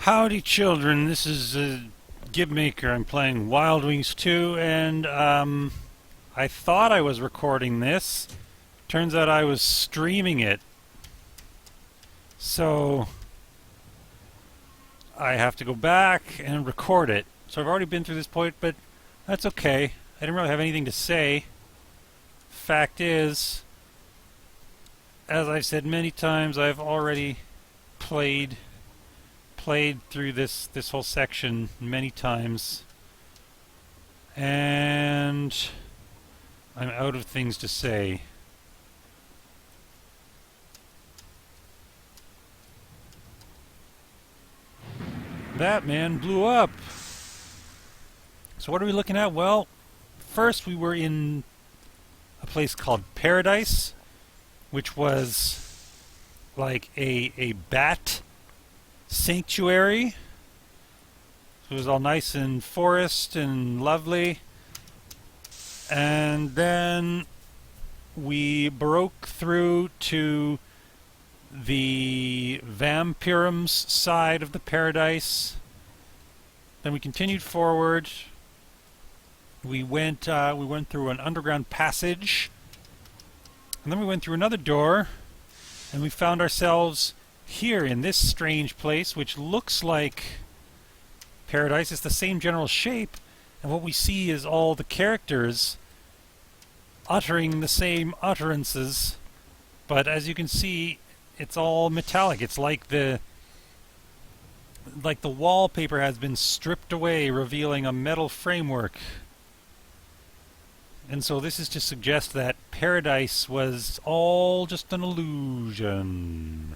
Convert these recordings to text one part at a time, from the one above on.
Howdy children, this is Gibmaker. I'm playing Wild Wings 2 and I thought I was recording this. Turns out I was streaming it. So I have to go back and record it. So I've already been through this point, but that's okay. I didn't really have anything to say. Fact is, as I've said many times, I've already played through this whole section many times, and I'm out of things to say. That man blew up. So what are we looking at? Well, first we were in a place called Paradise, which was like a bat sanctuary. It was all nice and forest and lovely. And then we broke through to the vampirums side of the paradise. Then we continued forward. We went through an underground passage. And then we went through another door, and we found ourselves here in this strange place, which looks like Paradise. It's the same general shape, and what we see is all the characters uttering the same utterances, but as you can see, it's all metallic. It's like the wallpaper has been stripped away, revealing a metal framework. And so this is to suggest that Paradise was all just an illusion.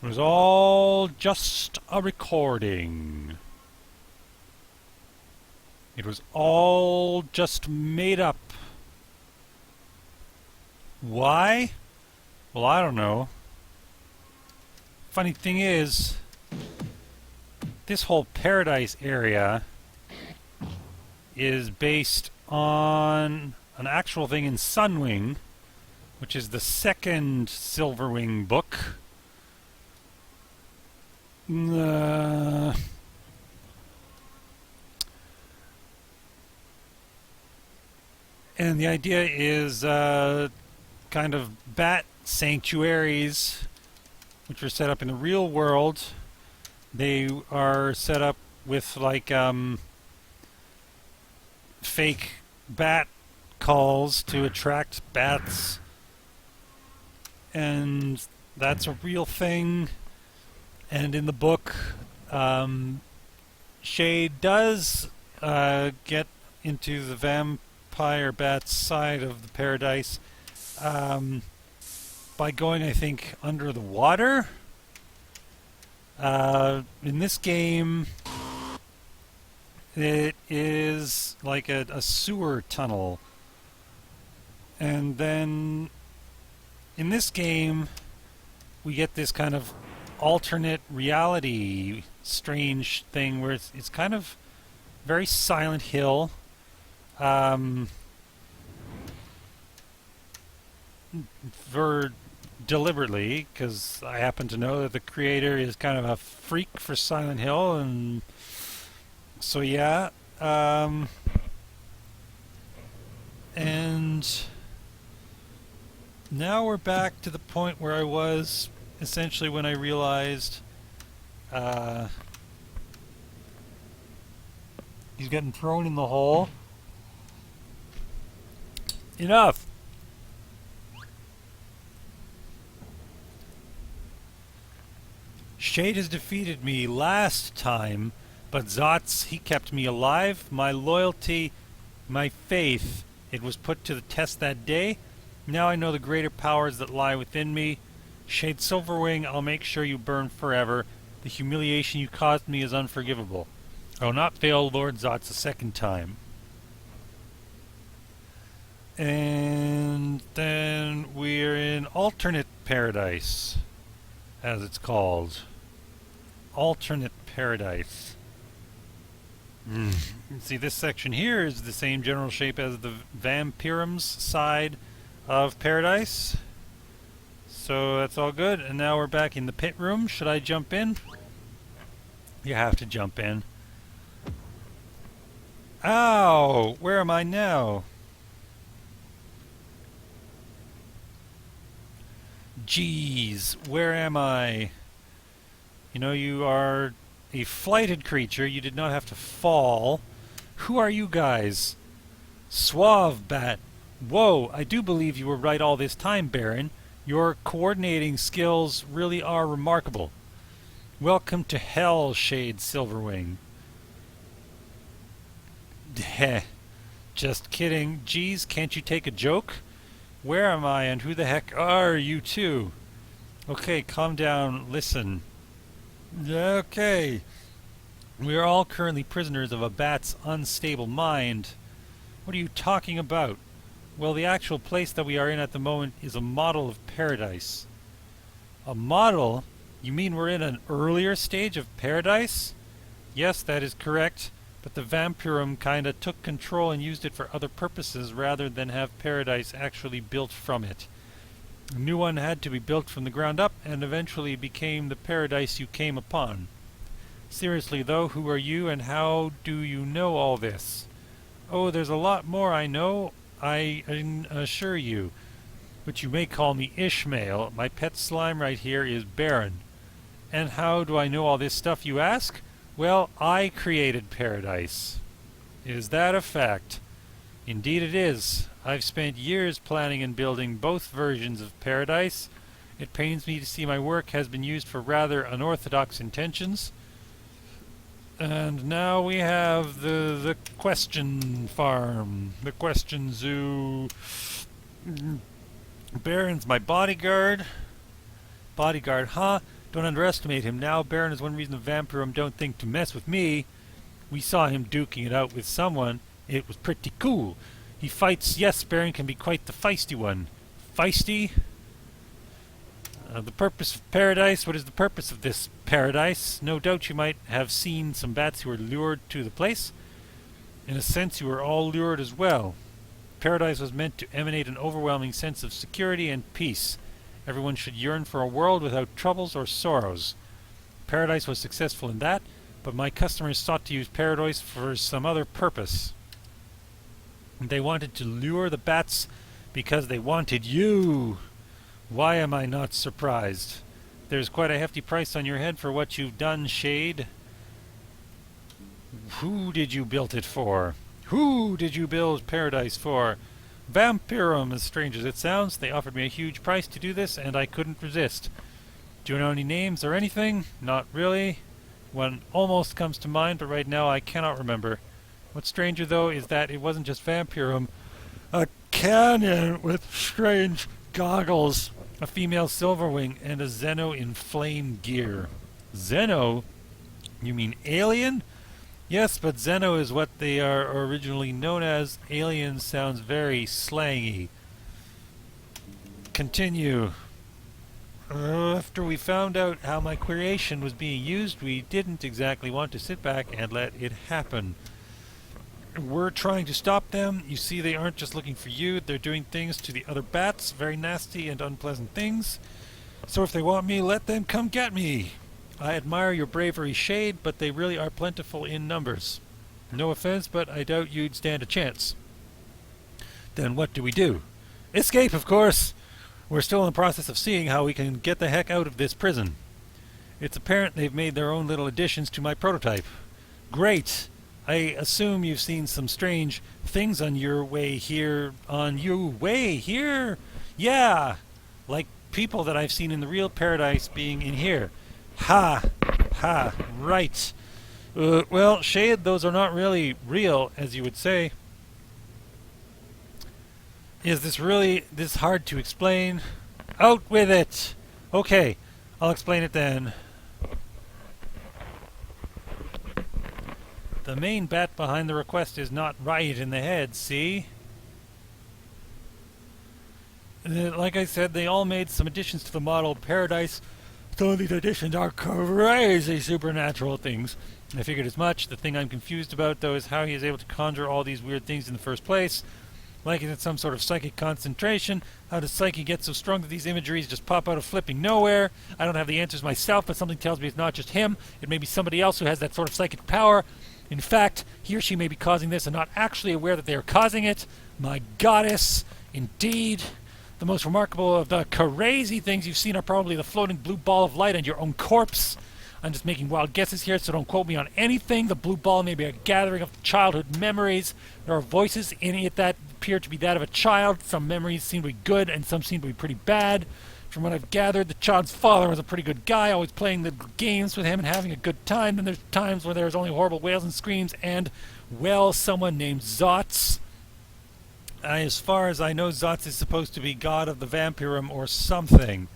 It was all just a recording. It was all just made up. Why? Well, I don't know. Funny thing is, this whole Paradise area is based on an actual thing in Sunwing, which is the second Silverwing book. And the idea is kind of bat sanctuaries, which are set up in the real world. They are set up with like fake bat calls to attract bats, and that's a real thing. And in the book, Shade does get into the vampire bat's side of the paradise by going, I think, under the water. In this game, it is like a sewer tunnel. And then in this game, we get this kind of alternate reality strange thing where it's kind of very Silent Hill. For deliberately, because I happen to know that the creator is kind of a freak for Silent Hill, and so yeah. And now we're back to the point where I was essentially when I realized he's getting thrown in the hole. Enough! Shade has defeated me last time, but Zotz, he kept me alive. My loyalty, my faith, it was put to the test that day. Now I know the greater powers that lie within me. Shade Silverwing, I'll make sure you burn forever. The humiliation you caused me is unforgivable. I will not fail Lord Zotz a second time. And then we're in alternate paradise, as it's called. Alternate paradise. See, this section here is the same general shape as the vampirums side of paradise. So that's all good. And now we're back in the pit room. Should I jump in? You have to jump in. Ow! Where am I now? Jeez, where am I? You know, you are a flighted creature. You did not have to fall. Who are you guys? Suave Bat. Whoa, I do believe you were right all this time, Baron. Your coordinating skills really are remarkable. Welcome to hell, Shade Silverwing. Heh. Just kidding. Geez, can't you take a joke? Where am I and who the heck are you two? Okay, calm down. Listen. Okay. We are all currently prisoners of a bat's unstable mind. What are you talking about? Well, the actual place that we are in at the moment is a model of paradise. A model? You mean we're in an earlier stage of paradise? Yes, that is correct, but the vampirum kinda took control and used it for other purposes rather than have paradise actually built from it. A new one had to be built from the ground up and eventually became the paradise you came upon. Seriously though, who are you and how do you know all this? Oh, there's a lot more I know, I assure you. But you may call me Ishmael. My pet slime right here is Baron. And how do I know all this stuff, you ask? Well, I created paradise. Is that a fact? Indeed it is. I've spent years planning and building both versions of paradise. It pains me to see my work has been used for rather unorthodox intentions. And now we have the question farm, the question zoo. Baron's my bodyguard. Bodyguard, huh? Don't underestimate him now. Baron is one reason the vampirum don't think to mess with me. We saw him duking it out with someone. It was pretty cool. He fights. Yes, Baron can be quite the feisty one. Feisty? The purpose of paradise. What is the purpose of this paradise? No doubt you might have seen some bats who were lured to the place. In a sense, you were all lured as well. Paradise was meant to emanate an overwhelming sense of security and peace. Everyone should yearn for a world without troubles or sorrows. Paradise was successful in that, but my customers sought to use paradise for some other purpose. They wanted to lure the bats because they wanted you. Why am I not surprised? There's quite a hefty price on your head for what you've done, Shade. Who did you build it for? Who did you build paradise for? Vampirum, as strange as it sounds. They offered me a huge price to do this, and I couldn't resist. Do you know any names or anything? Not really. One almost comes to mind, but right now I cannot remember. What's stranger, though, is that it wasn't just Vampirum. A Canin with strange goggles, a female Silverwing, and a Zeno in flame gear. Zeno? You mean alien? Yes, but Zeno is what they are originally known as. Alien sounds very slangy. Continue. After we found out how my creation was being used, we didn't exactly want to sit back and let it happen. We're trying to stop them. You see, they aren't just looking for you. They're doing things to the other bats, very nasty and unpleasant things. So if they want me, let them come get me. I admire your bravery, Shade, but they really are plentiful in numbers. No offense, but I doubt you'd stand a chance. Then what do we do? Escape, of course! We're still in the process of seeing how we can get the heck out of this prison. It's apparent they've made their own little additions to my prototype. Great! I assume you've seen some strange things on your way here. On your way here? Yeah! Like people that I've seen in the real paradise being in here. Ha! Ha! Right. Well, Shade, those are not really real, as you would say. Is this really this hard to explain? Out with it! Okay, I'll explain it then. The main bat behind the request is not right in the head, see? Like I said, they all made some additions to the model Paradise. Some of these additions are crazy supernatural things. I figured as much. The thing I'm confused about, though, is how he is able to conjure all these weird things in the first place. Like it's some sort of psychic concentration. How does psyche get so strong that these imageries just pop out of flipping nowhere? I don't have the answers myself, but something tells me it's not just him. It may be somebody else who has that sort of psychic power. In fact, he or she may be causing this and not actually aware that they are causing it. My goddess, indeed. The most remarkable of the crazy things you've seen are probably the floating blue ball of light and your own corpse. I'm just making wild guesses here, so don't quote me on anything. The blue ball may be a gathering of childhood memories. There are voices in it that appear to be that of a child. Some memories seem to be good, and some seem to be pretty bad. From what I've gathered, the child's father was a pretty good guy, always playing the games with him and having a good time. Then there's times where there's only horrible wails and screams, and, well, someone named Zotz. As far as I know, Zotz is supposed to be god of the vampirum or something.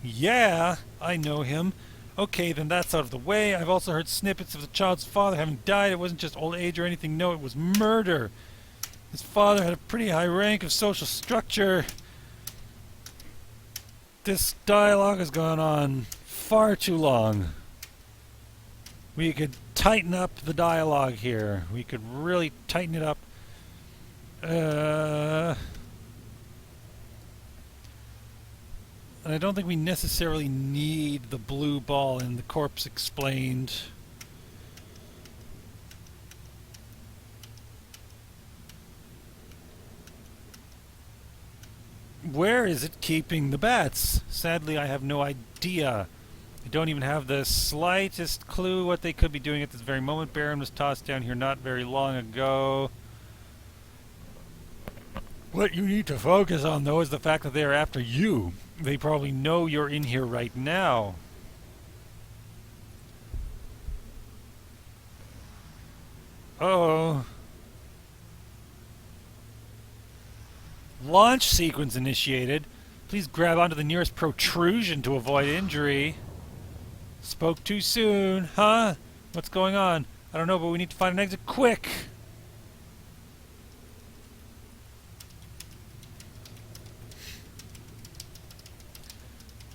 Yeah, I know him. Okay, then that's out of the way. I've also heard snippets of the child's father having died. It wasn't just old age or anything. No, it was murder. His father had a pretty high rank of social structure. This dialogue has gone on far too long. We could tighten up the dialogue here. We could really tighten it up. And I don't think we necessarily need the blue ball and the corpse explained. Where is it keeping the bats? Sadly, I have no idea. I don't even have the slightest clue what they could be doing at this very moment. Baron was tossed down here not very long ago. What you need to focus on, though, is the fact that they are after you. They probably know you're in here right now. Uh-oh. Launch sequence initiated. Please grab onto the nearest protrusion to avoid injury. Spoke too soon, huh? What's going on? I don't know, but we need to find an exit quick.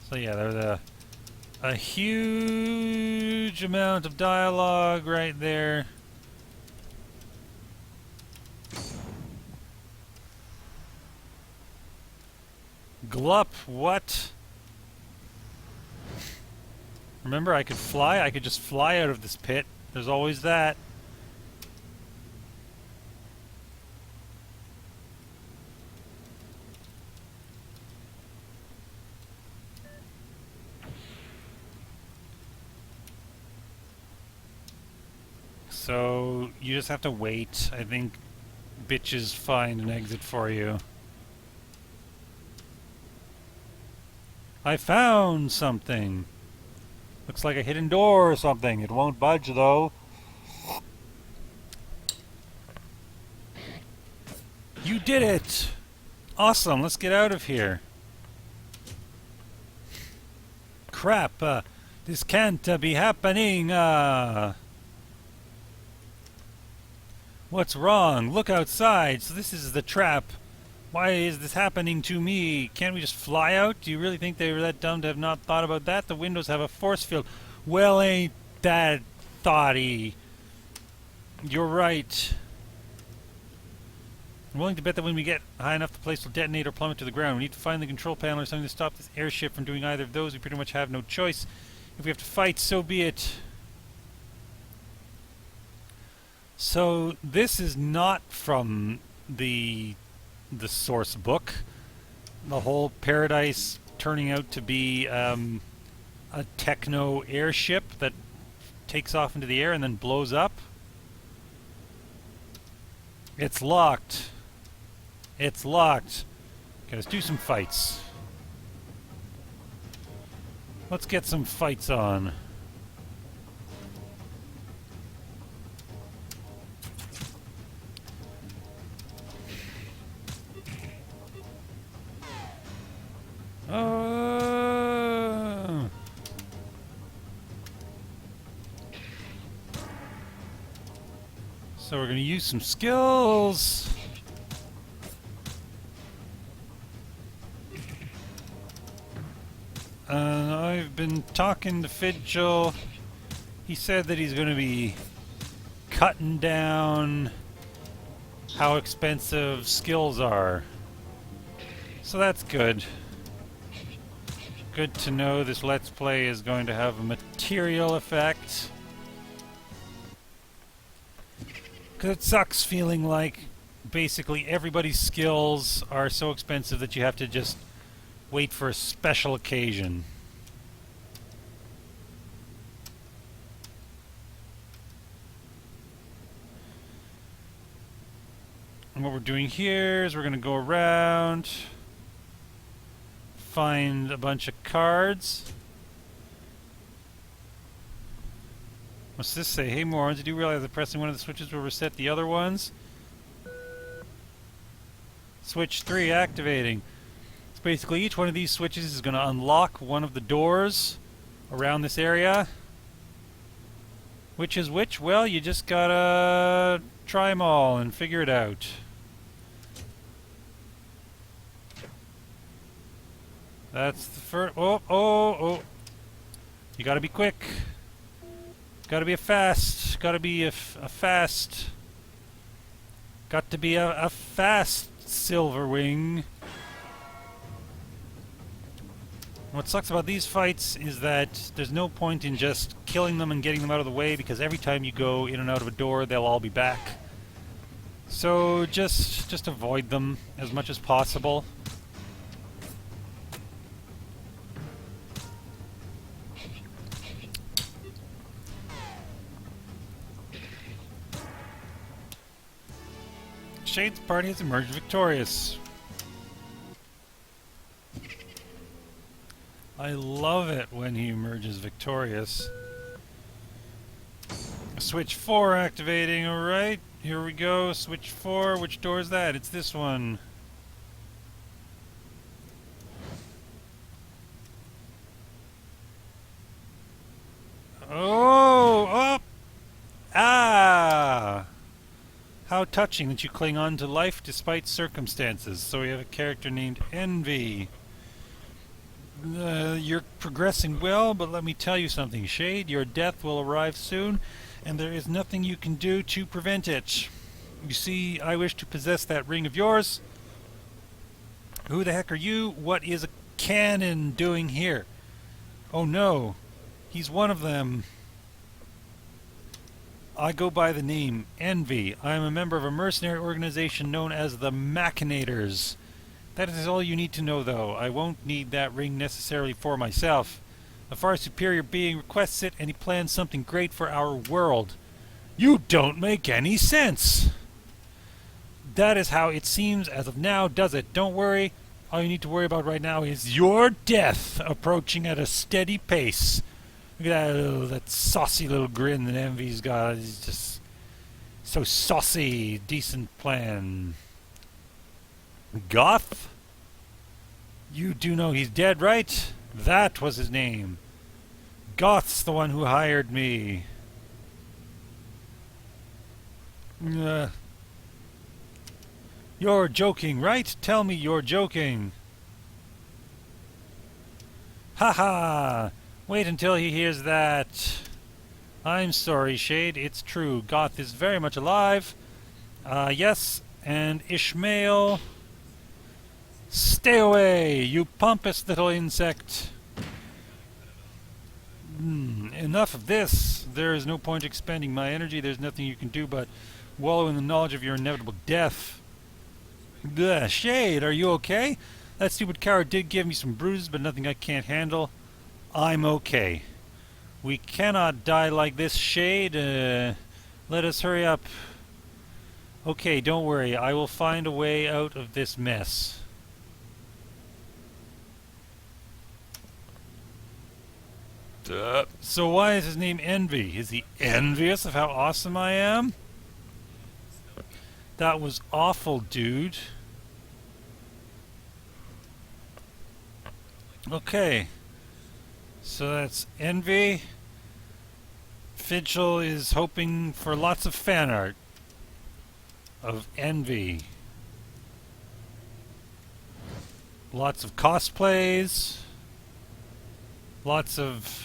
So yeah, there's a huge amount of dialogue right there. Glup, what? Remember, I could fly? I could just fly out of this pit. There's always that. So, you just have to wait. I think bitches find an exit for you. I found something. Looks like a hidden door or something. It won't budge, though. You did it! Awesome, let's get out of here. Crap, this can't be happening, What's wrong? Look outside. So this is the trap. Why is this happening to me? Can't we just fly out? Do you really think they were that dumb to have not thought about that? The windows have a force field. Well, ain't that thoughty. You're right. I'm willing to bet that when we get high enough, the place will detonate or plummet to the ground. We need to find the control panel or something to stop this airship from doing either of those. We pretty much have no choice. If we have to fight, so be it. So this is not from the source book. The whole Paradise turning out to be a techno airship that takes off into the air and then blows up. It's locked. It's locked. Okay, let's do some fights. Let's get some fights on. So we're going to use some skills. I've been talking to Fidchell. He said that he's going to be cutting down how expensive skills are. So that's good. Good to know this Let's Play is going to have a material effect. Because it sucks feeling like basically everybody's skills are so expensive that you have to just wait for a special occasion. And what we're doing here is we're going to go around, find a bunch of cards. What's this say? Hey morons, did you realize that pressing one of the switches will reset the other ones? Switch 3 activating. So basically each one of these switches is going to unlock one of the doors around this area. Which is which? Well, you just gotta try them all and figure it out. That's the first. Oh. You gotta be quick. Gotta be fast. Gotta be a fast. Got to be a fast Silverwing. What sucks about these fights is that there's no point in just killing them and getting them out of the way, because every time you go in and out of a door, they'll all be back. So just avoid them as much as possible. Shade's party has emerged victorious. I love it when he emerges victorious. Switch 4 activating, alright. Here we go, switch 4. Which door is that? It's this one. Oh! Up! Ah! How touching that you cling on to life despite circumstances. So we have a character named Envy. You're progressing well, but let me tell you something, Shade. Your death will arrive soon, and there is nothing you can do to prevent it. You see, I wish to possess that ring of yours. Who the heck are you? What is a Canin doing here? Oh no, he's one of them. I go by the name Envy. I am a member of a mercenary organization known as the Machinators. That is all you need to know, though. I won't need that ring necessarily for myself. A far superior being requests it, and he plans something great for our world. You don't make any sense! That is how it seems as of now, does it? Don't worry. All you need to worry about right now is your death approaching at a steady pace. Look at that saucy little grin that Envy's got. He's just so saucy. Decent plan. Goth? You do know he's dead, right? That was his name. Goth's the one who hired me. You're joking, right? Tell me you're joking. Ha! Wait until he hears that. I'm sorry, Shade. It's true. Goth is very much alive. Yes, and Ishmael... Stay away, you pompous little insect. Enough of this. There is no point expending my energy. There's nothing you can do but wallow in the knowledge of your inevitable death. Ugh, Shade, are you okay? That stupid coward did give me some bruises, but nothing I can't handle. I'm okay. We cannot die like this, Shade. Let us hurry up. Okay, don't worry. I will find a way out of this mess. So why is his name Envy? Is he envious of how awesome I am? That was awful, dude. Okay. So that's Envy. Fidchell is hoping for lots of fan art of Envy. Lots of cosplays. Lots of...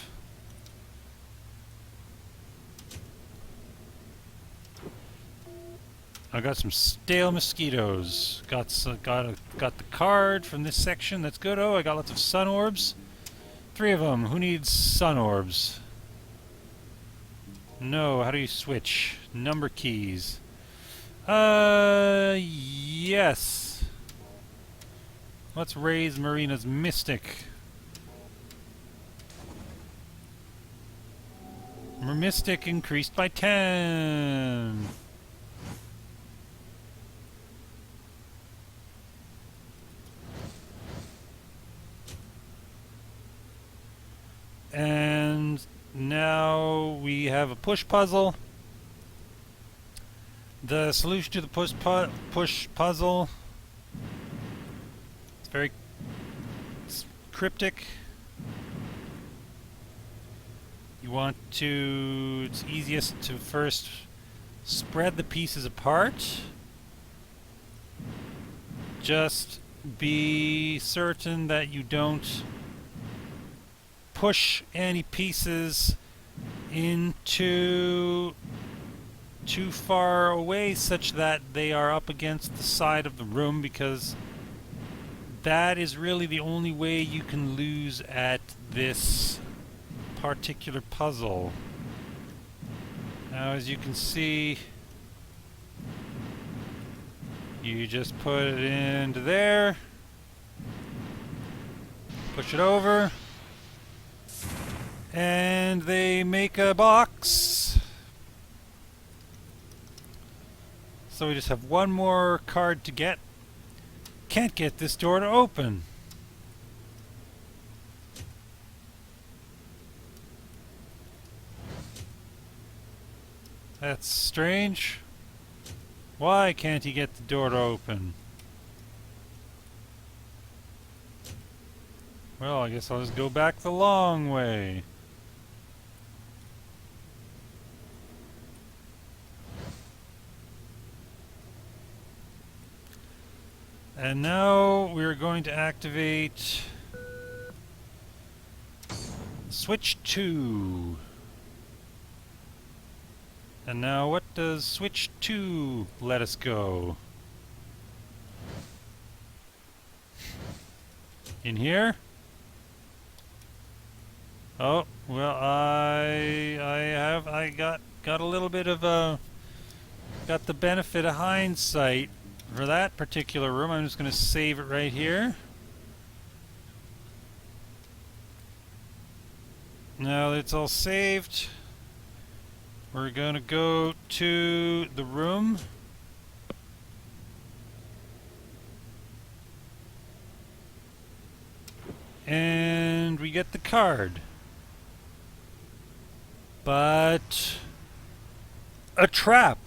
I got some stale mosquitoes. Got the card from this section. That's good. Oh, I got lots of sun orbs. 3 of them. Who needs sun orbs? No. How do you switch? Number keys. Yes. Let's raise Marina's Mystic. Her Mystic increased by 10. And now we have a push puzzle. The solution to the push puzzle, it's very cryptic. You want to, it's easiest to first spread the pieces apart. Just be certain that you don't push any pieces into too far away such that they are up against the side of the room, because that is really the only way you can lose at this particular puzzle. Now, as you can see, you just put it into there, push it over, and they make a box. So we just have one more card to get. Can't get this door to open. That's strange. Why can't he get the door to open? Well, I guess I'll just go back the long way. And now we're going to activate switch 2. And now what does switch 2 let us go? In here? Oh, well, I got a little bit of got the benefit of hindsight for that particular room. I'm just going to save it right here. Now that it's all saved, we're going to go to the room. And we get the card. But a trap.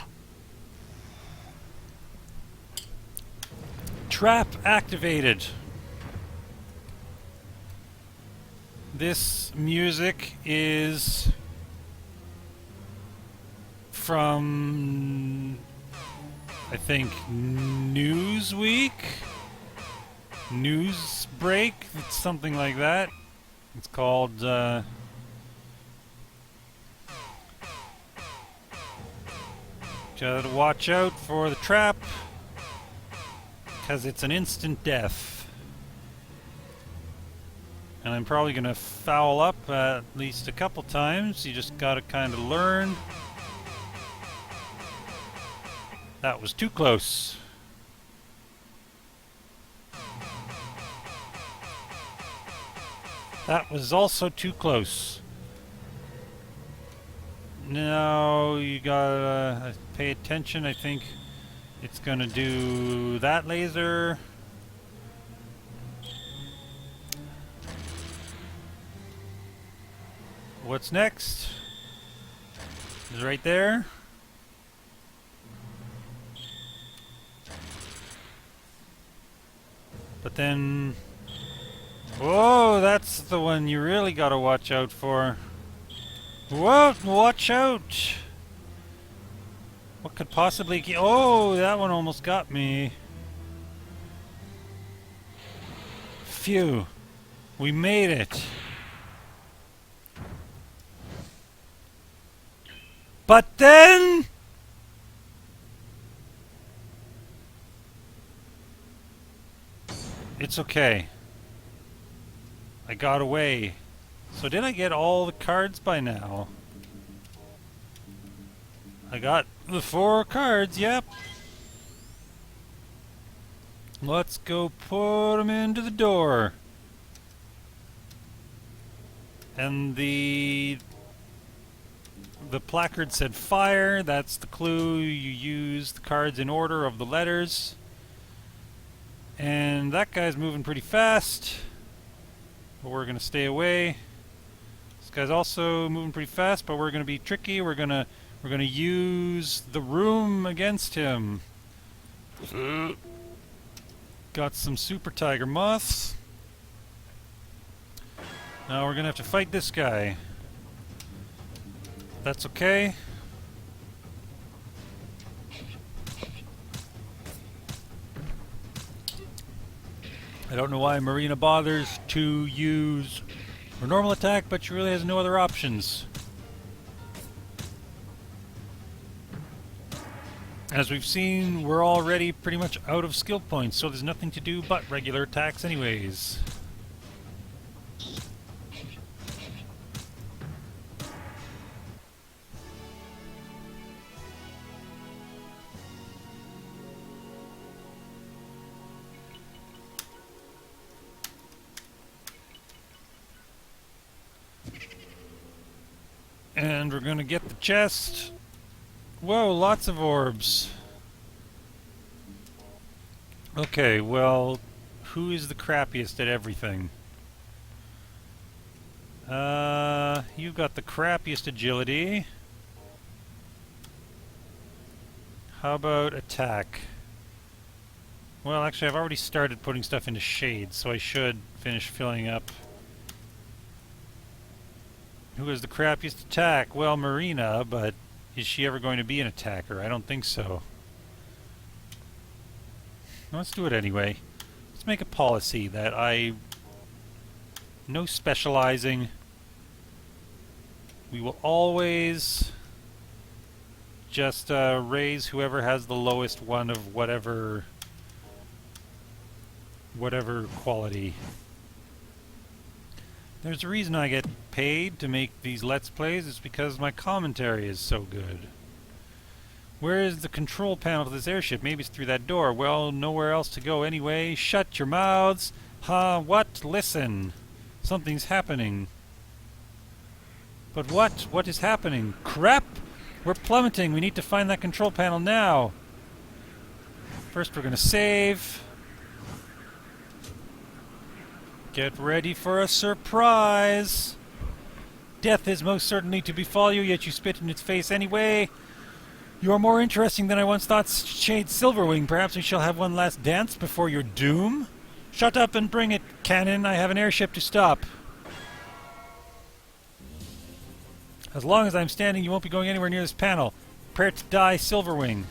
Trap activated. This music is from, I think, Newsweek? Newsbreak? It's something like that. It's called, gotta watch out for the trap, because it's an instant death. And I'm probably gonna foul up at least a couple times. You just gotta kind of learn. That was too close. That was also too close. Now you gotta pay attention. I think it's gonna do that laser. What's next? Is right there. But then, whoa, that's the one you really gotta watch out for. Whoa, watch out! What could possibly oh, that one almost got me. Phew. We made it. But then It's okay. I got away. So did I get all the cards by now? I got the 4 cards, yep. Let's go put them into the door. And the placard said fire. That's the clue. You use the cards in order of the letters. And that guy's moving pretty fast. But we're going to stay away. This guy's also moving pretty fast, but we're going to be tricky. We're going to use the room against him. Got some super tiger moths. Now we're going to have to fight this guy. That's okay. I don't know why Marina bothers to use her normal attack, but she really has no other options. As we've seen, we're already pretty much out of skill points, so there's nothing to do but regular attacks anyways. And we're gonna get the chest. Whoa, lots of orbs. Okay, well, who is the crappiest at everything? You've got the crappiest agility. How about attack? Well, actually, I've already started putting stuff into shades, so I should finish filling up. Who is the crappiest attack? Well, Marina, but is she ever going to be an attacker? I don't think so. Let's do it anyway. Let's make a policy that no specializing. We will always just raise whoever has the lowest one of whatever quality. There's a reason I get paid to make these Let's Plays. It's because my commentary is so good. Where is the control panel to this airship? Maybe it's through that door. Well, nowhere else to go anyway. Shut your mouths. Huh? What? Listen. Something's happening. But what? What is happening? Crap! We're plummeting. We need to find that control panel now. First, we're going to save. Get ready for a surprise! Death is most certainly to befall you, yet you spit in its face anyway. You are more interesting than I once thought, Shade Silverwing. Perhaps we shall have one last dance before your doom? Shut up and bring it, Canin. I have an airship to stop. As long as I'm standing, you won't be going anywhere near this panel. Prepare to die, Silverwing.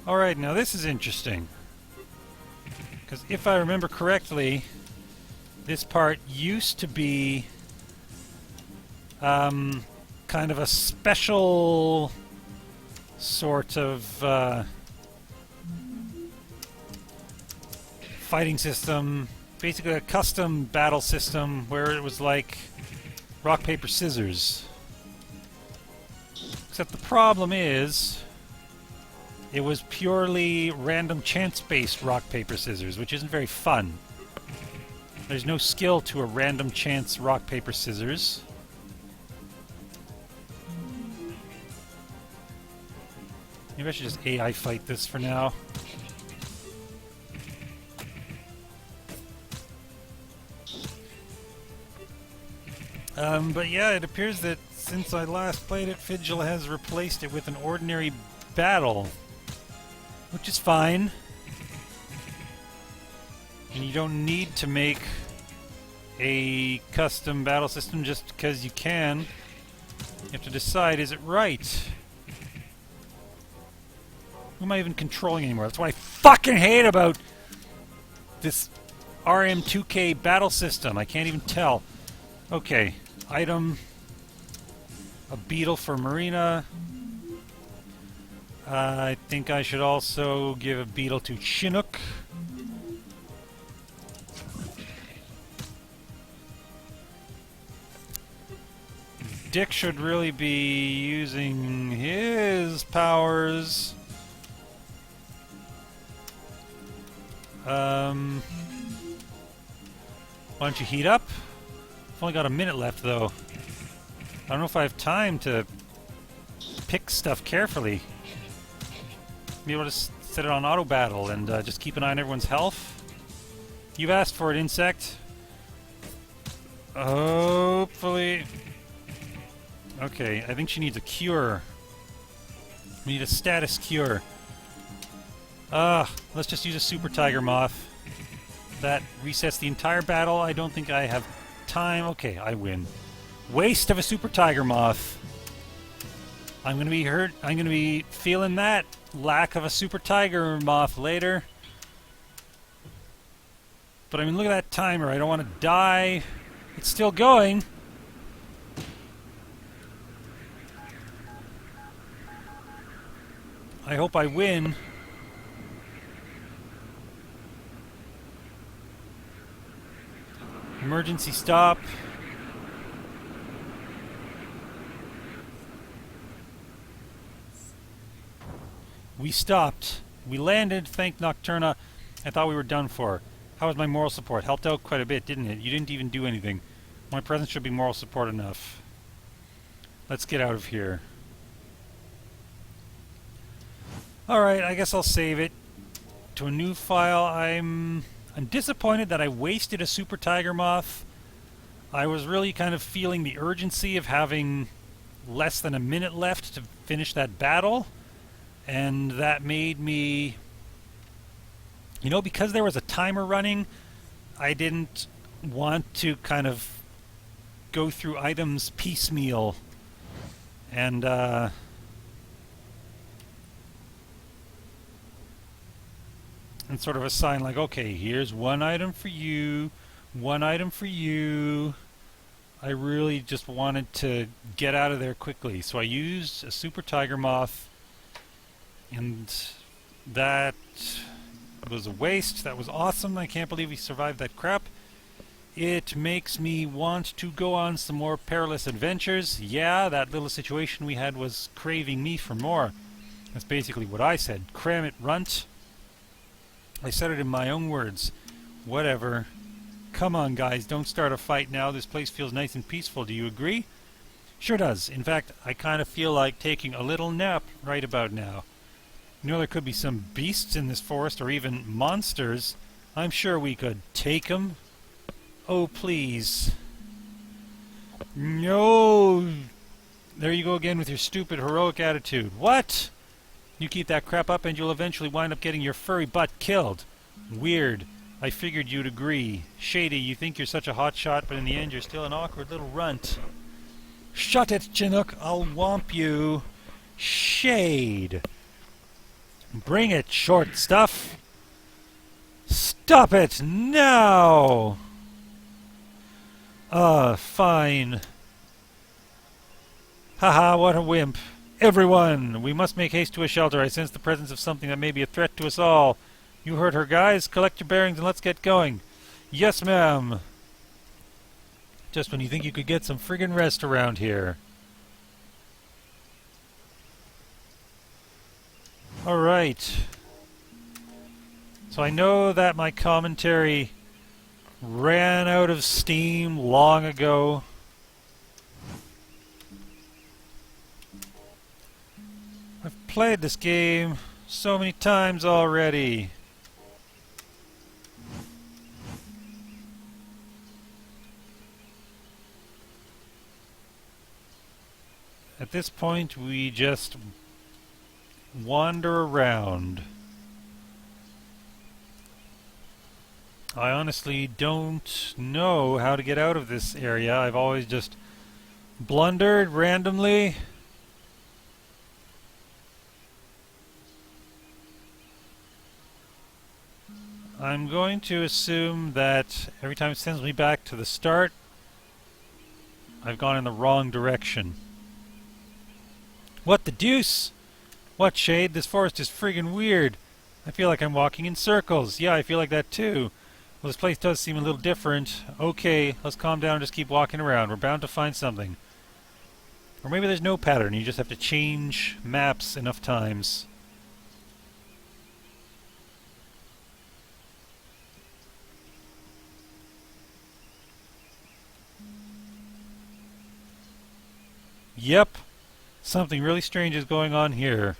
Alright, now this is interesting. Because if I remember correctly, this part used to be kind of a special sort of fighting system, basically a custom battle system where it was like rock, paper, scissors. Except the problem is it was purely random chance-based rock, paper, scissors, which isn't very fun. There's no skill to a random chance rock, paper, scissors. Maybe I should just AI fight this for now. But yeah, it appears that since I last played it, Fidchell has replaced it with an ordinary battle. Which is fine. And you don't need to make a custom battle system just because you can. You have to decide, is it right? Who am I even controlling anymore? That's what I fucking hate about this RM2K battle system. I can't even tell. Okay, item. A beetle for Marina. I think I should also give a beetle to Chinook. Dick should really be using his powers. Why don't you heat up? I've only got a minute left, though. I don't know if I have time to pick stuff carefully. Be able to set it on auto battle and just keep an eye on everyone's health. You've asked for it, insect. Hopefully. Okay, I think she needs a cure. We need a status cure. Let's just use a super tiger moth. That resets the entire battle. I don't think I have time. Okay, I win. Waste of a super tiger moth. I'm gonna be hurt. I'm gonna be feeling that lack of a super tiger moth later. But I mean, look at that timer. I don't want to die. It's still going. I hope I win. Emergency stop. We stopped. We landed, thank Nocturna. I thought we were done for. How was my moral support? Helped out quite a bit, didn't it? You didn't even do anything. My presence should be moral support enough. Let's get out of here. Alright, I guess I'll save it to a new file. I'm disappointed that I wasted a super tiger moth. I was really kind of feeling the urgency of having less than a minute left to finish that battle. And that made me, you know, because there was a timer running, I didn't want to kind of go through items piecemeal and sort of assign, like, okay, here's one item for you, one item for you. I really just wanted to get out of there quickly, so I used a super tiger moth. And that was a waste. That was awesome. I can't believe we survived that crap. It makes me want to go on some more perilous adventures. Yeah, that little situation we had was craving me for more. That's basically what I said. Cram it, runt. I said it in my own words. Whatever. Come on, guys. Don't start a fight now. This place feels nice and peaceful. Do you agree? Sure does. In fact, I kind of feel like taking a little nap right about now. You know, there could be some beasts in this forest, or even monsters. I'm sure we could take them. Oh, please. No! There you go again with your stupid heroic attitude. What? You keep that crap up and you'll eventually wind up getting your furry butt killed. Weird. I figured you'd agree. Shady, you think you're such a hot shot, but in the end you're still an awkward little runt. Shut it, Chinook. I'll whomp you. Shade. Bring it, short stuff! Stop it, now! Fine. Haha, what a wimp. Everyone, we must make haste to a shelter. I sense the presence of something that may be a threat to us all. You heard her, guys. Collect your bearings and let's get going. Yes, ma'am. Just when you think you could get some friggin' rest around here. Alright. So I know that my commentary ran out of steam long ago. I've played this game so many times already. At this point, we just wander around. I honestly don't know how to get out of this area. I've always just blundered randomly. I'm going to assume that every time it sends me back to the start, I've gone in the wrong direction. What the deuce? What, Shade? This forest is friggin' weird. I feel like I'm walking in circles. Yeah, I feel like that too. Well, this place does seem a little different. Okay, let's calm down and just keep walking around. We're bound to find something. Or maybe there's no pattern, you just have to change maps enough times. Yep, something really strange is going on here.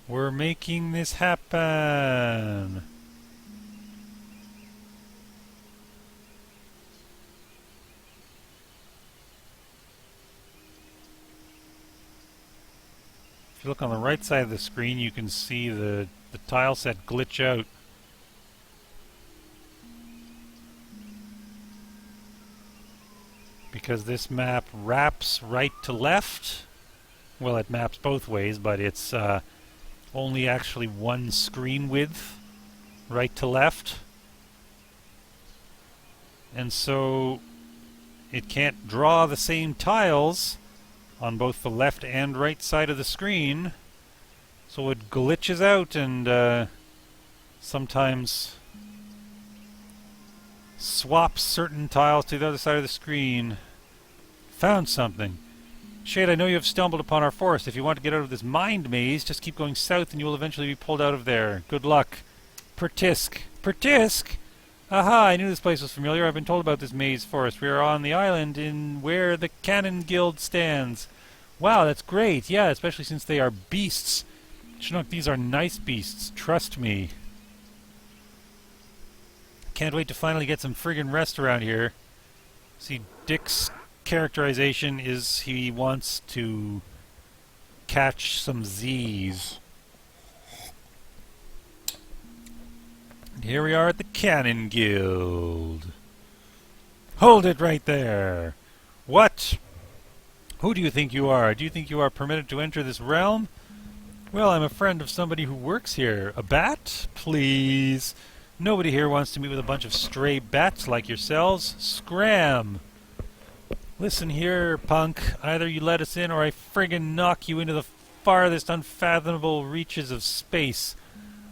We're making this happen. If you look on the right side of the screen, you can see the tile set glitch out. Because this map wraps right to left. Well, it maps both ways, but it's only actually one screen width, right to left. And so it can't draw the same tiles on both the left and right side of the screen, so it glitches out and sometimes swaps certain tiles to the other side of the screen. Found something. Shade, I know you have stumbled upon our forest. If you want to get out of this mind maze, just keep going south and you will eventually be pulled out of there. Good luck. Pertisk. Pertisk? Aha, I knew this place was familiar. I've been told about this maze forest. We are on the island in where the Canin Guild stands. Wow, that's great. Yeah, especially since they are beasts. Chinook, these are nice beasts. Trust me. Can't wait to finally get some friggin' rest around here. See, Dick's characterization is he wants to catch some Z's. And here we are at the Canin Guild. Hold it right there. What? Who do you think you are? Do you think you are permitted to enter this realm? Well, I'm a friend of somebody who works here. A bat? Please. Nobody here wants to meet with a bunch of stray bats like yourselves. Scram! Listen here, punk. Either you let us in or I friggin' knock you into the farthest unfathomable reaches of space.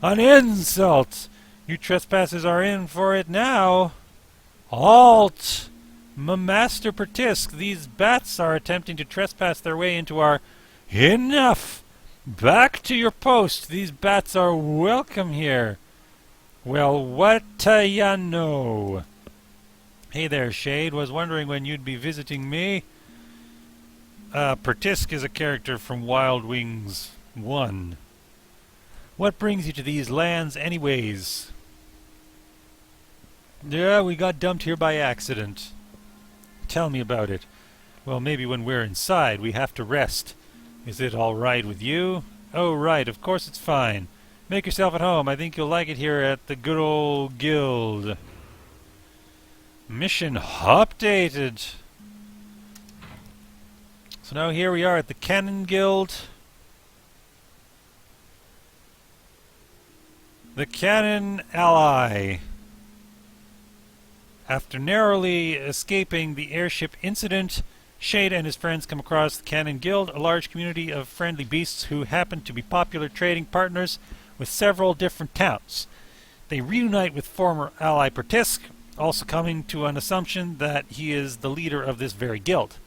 An insult! You trespassers are in for it now. Halt! Master Pertisk, these bats are attempting to trespass their way into our... Enough! Back to your post. These bats are welcome here. Well, what ya know? Hey there, Shade. Was wondering when you'd be visiting me. Pertisk is a character from Wild Wings 1. What brings you to these lands anyways? Yeah, we got dumped here by accident. Tell me about it. Well, maybe when we're inside, we have to rest. Is it all right with you? Oh, right, of course it's fine. Make yourself at home. I think you'll like it here at the good old guild. Mission updated. So now here we are at the Canin Guild. The Canin Ally. After narrowly escaping the airship incident, Shade and his friends come across the Canin Guild, a large community of friendly beasts who happen to be popular trading partners with several different towns. They reunite with former ally Pertisk, also coming to an assumption that he is the leader of this very guild.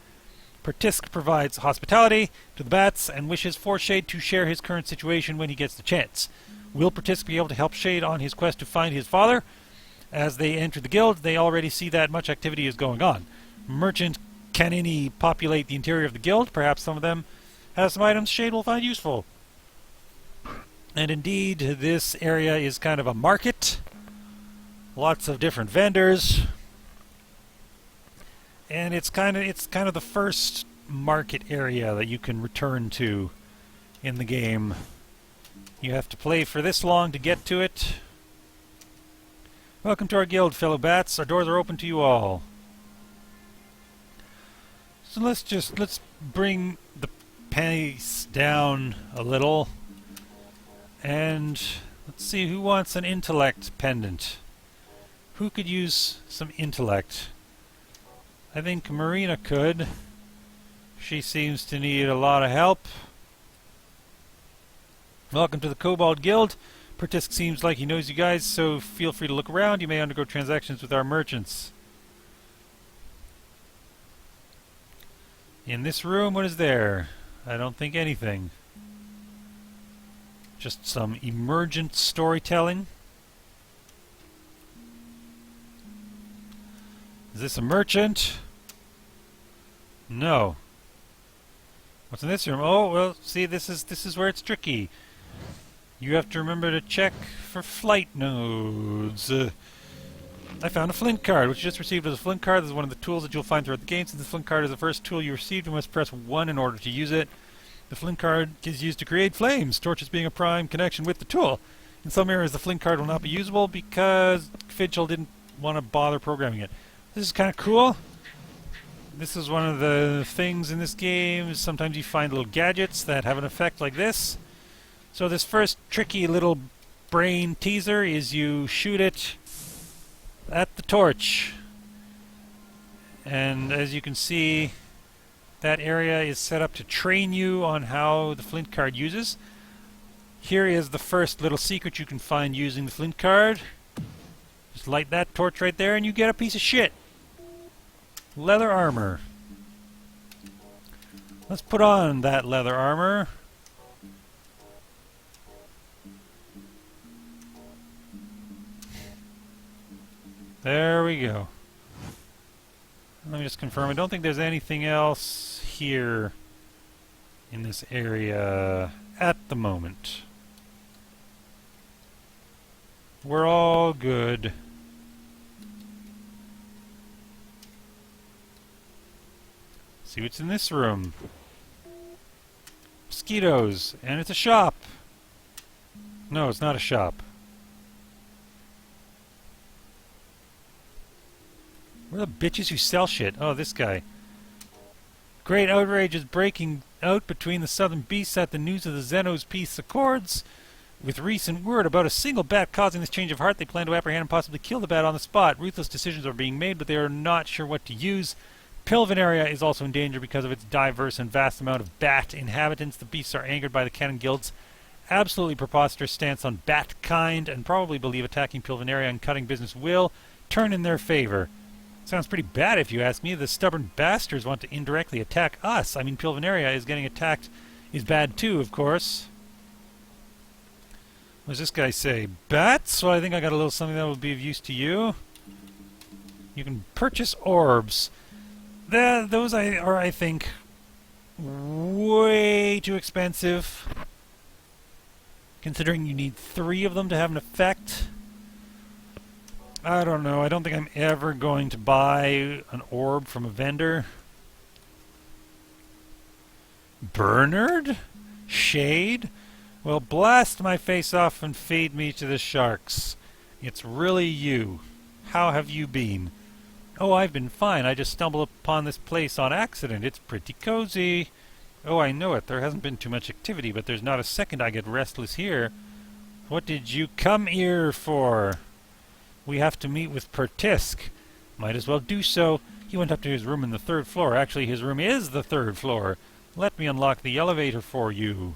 Pertisk provides hospitality to the bats and wishes for Shade to share his current situation when he gets the chance. Will Pertisk be able to help Shade on his quest to find his father? As they enter the guild, they already see that much activity is going on. Merchant Canini populate the interior of the guild. Perhaps some of them have some items Shade will find useful. And indeed, this area is kind of a market. Lots of different vendors. And it's kind of the first market area that you can return to in the game. You have to play for this long to get to it. Welcome to our guild, fellow bats. Our doors are open to you all. So let's bring the pace down a little. And let's see who wants an intellect pendant. Who could use some intellect? I think Marina could. She seems to need a lot of help. Welcome to the Kobold Guild. Pertisk seems like he knows you guys, so feel free to look around. You may undergo transactions with our merchants. In this room, what is there? I don't think anything. Just some emergent storytelling. Is this a merchant? No. What's in this room? Oh, well, see, this is where it's tricky. You have to remember to check for flight nodes. I found a flint card, which you just received as a flint card. This is one of the tools that you'll find throughout the game. Since the flint card is the first tool you received, you must press 1 in order to use it. The flint card is used to create flames, torches being a prime connection with the tool. In some areas, the flint card will not be usable because Fidchell didn't want to bother programming it. This is kind of cool. This is one of the things in this game. Sometimes you find little gadgets that have an effect like this. So this first tricky little brain teaser is you shoot it at the torch. And as you can see, that area is set up to train you on how the flint card uses. Here is the first little secret you can find using the flint card. Just light that torch right there and you get a piece of shit. Leather armor. Let's put on that leather armor. There we go. Let me just confirm. I don't think there's anything else here in this area at the moment. We're all good. See what's in this room. Mosquitoes. And it's a shop. No, it's not a shop. Where are the bitches who sell shit? Oh, this guy. Great outrage is breaking out between the southern beasts at the news of the Xenos peace accords. With recent word about a single bat causing this change of heart, they plan to apprehend and possibly kill the bat on the spot. Ruthless decisions are being made, but they are not sure what to use. Pilvenaria is also in danger because of its diverse and vast amount of bat inhabitants. The beasts are angered by the Canin Guild's absolutely preposterous stance on bat kind and probably believe attacking Pilvenaria and cutting business will turn in their favor. Sounds pretty bad if you ask me. The stubborn bastards want to indirectly attack us. I mean, Pilvenaria is getting attacked is bad too, of course. What does this guy say? Bats? Well, I think I got a little something that will be of use to you. You can purchase orbs. Those are, I think, way too expensive. Considering you need 3 of them to have an effect. I don't know. I don't think I'm ever going to buy an orb from a vendor. Bernard? Shade? Well, blast my face off and feed me to the sharks. It's really you. How have you been? Oh, I've been fine. I just stumbled upon this place on accident. It's pretty cozy. Oh, I know it. There hasn't been too much activity, but there's not a second I get restless here. What did you come here for? We have to meet with Pertisk. Might as well do so. He went up to his room in the 3rd floor. Actually, his room is the 3rd floor. Let me unlock the elevator for you.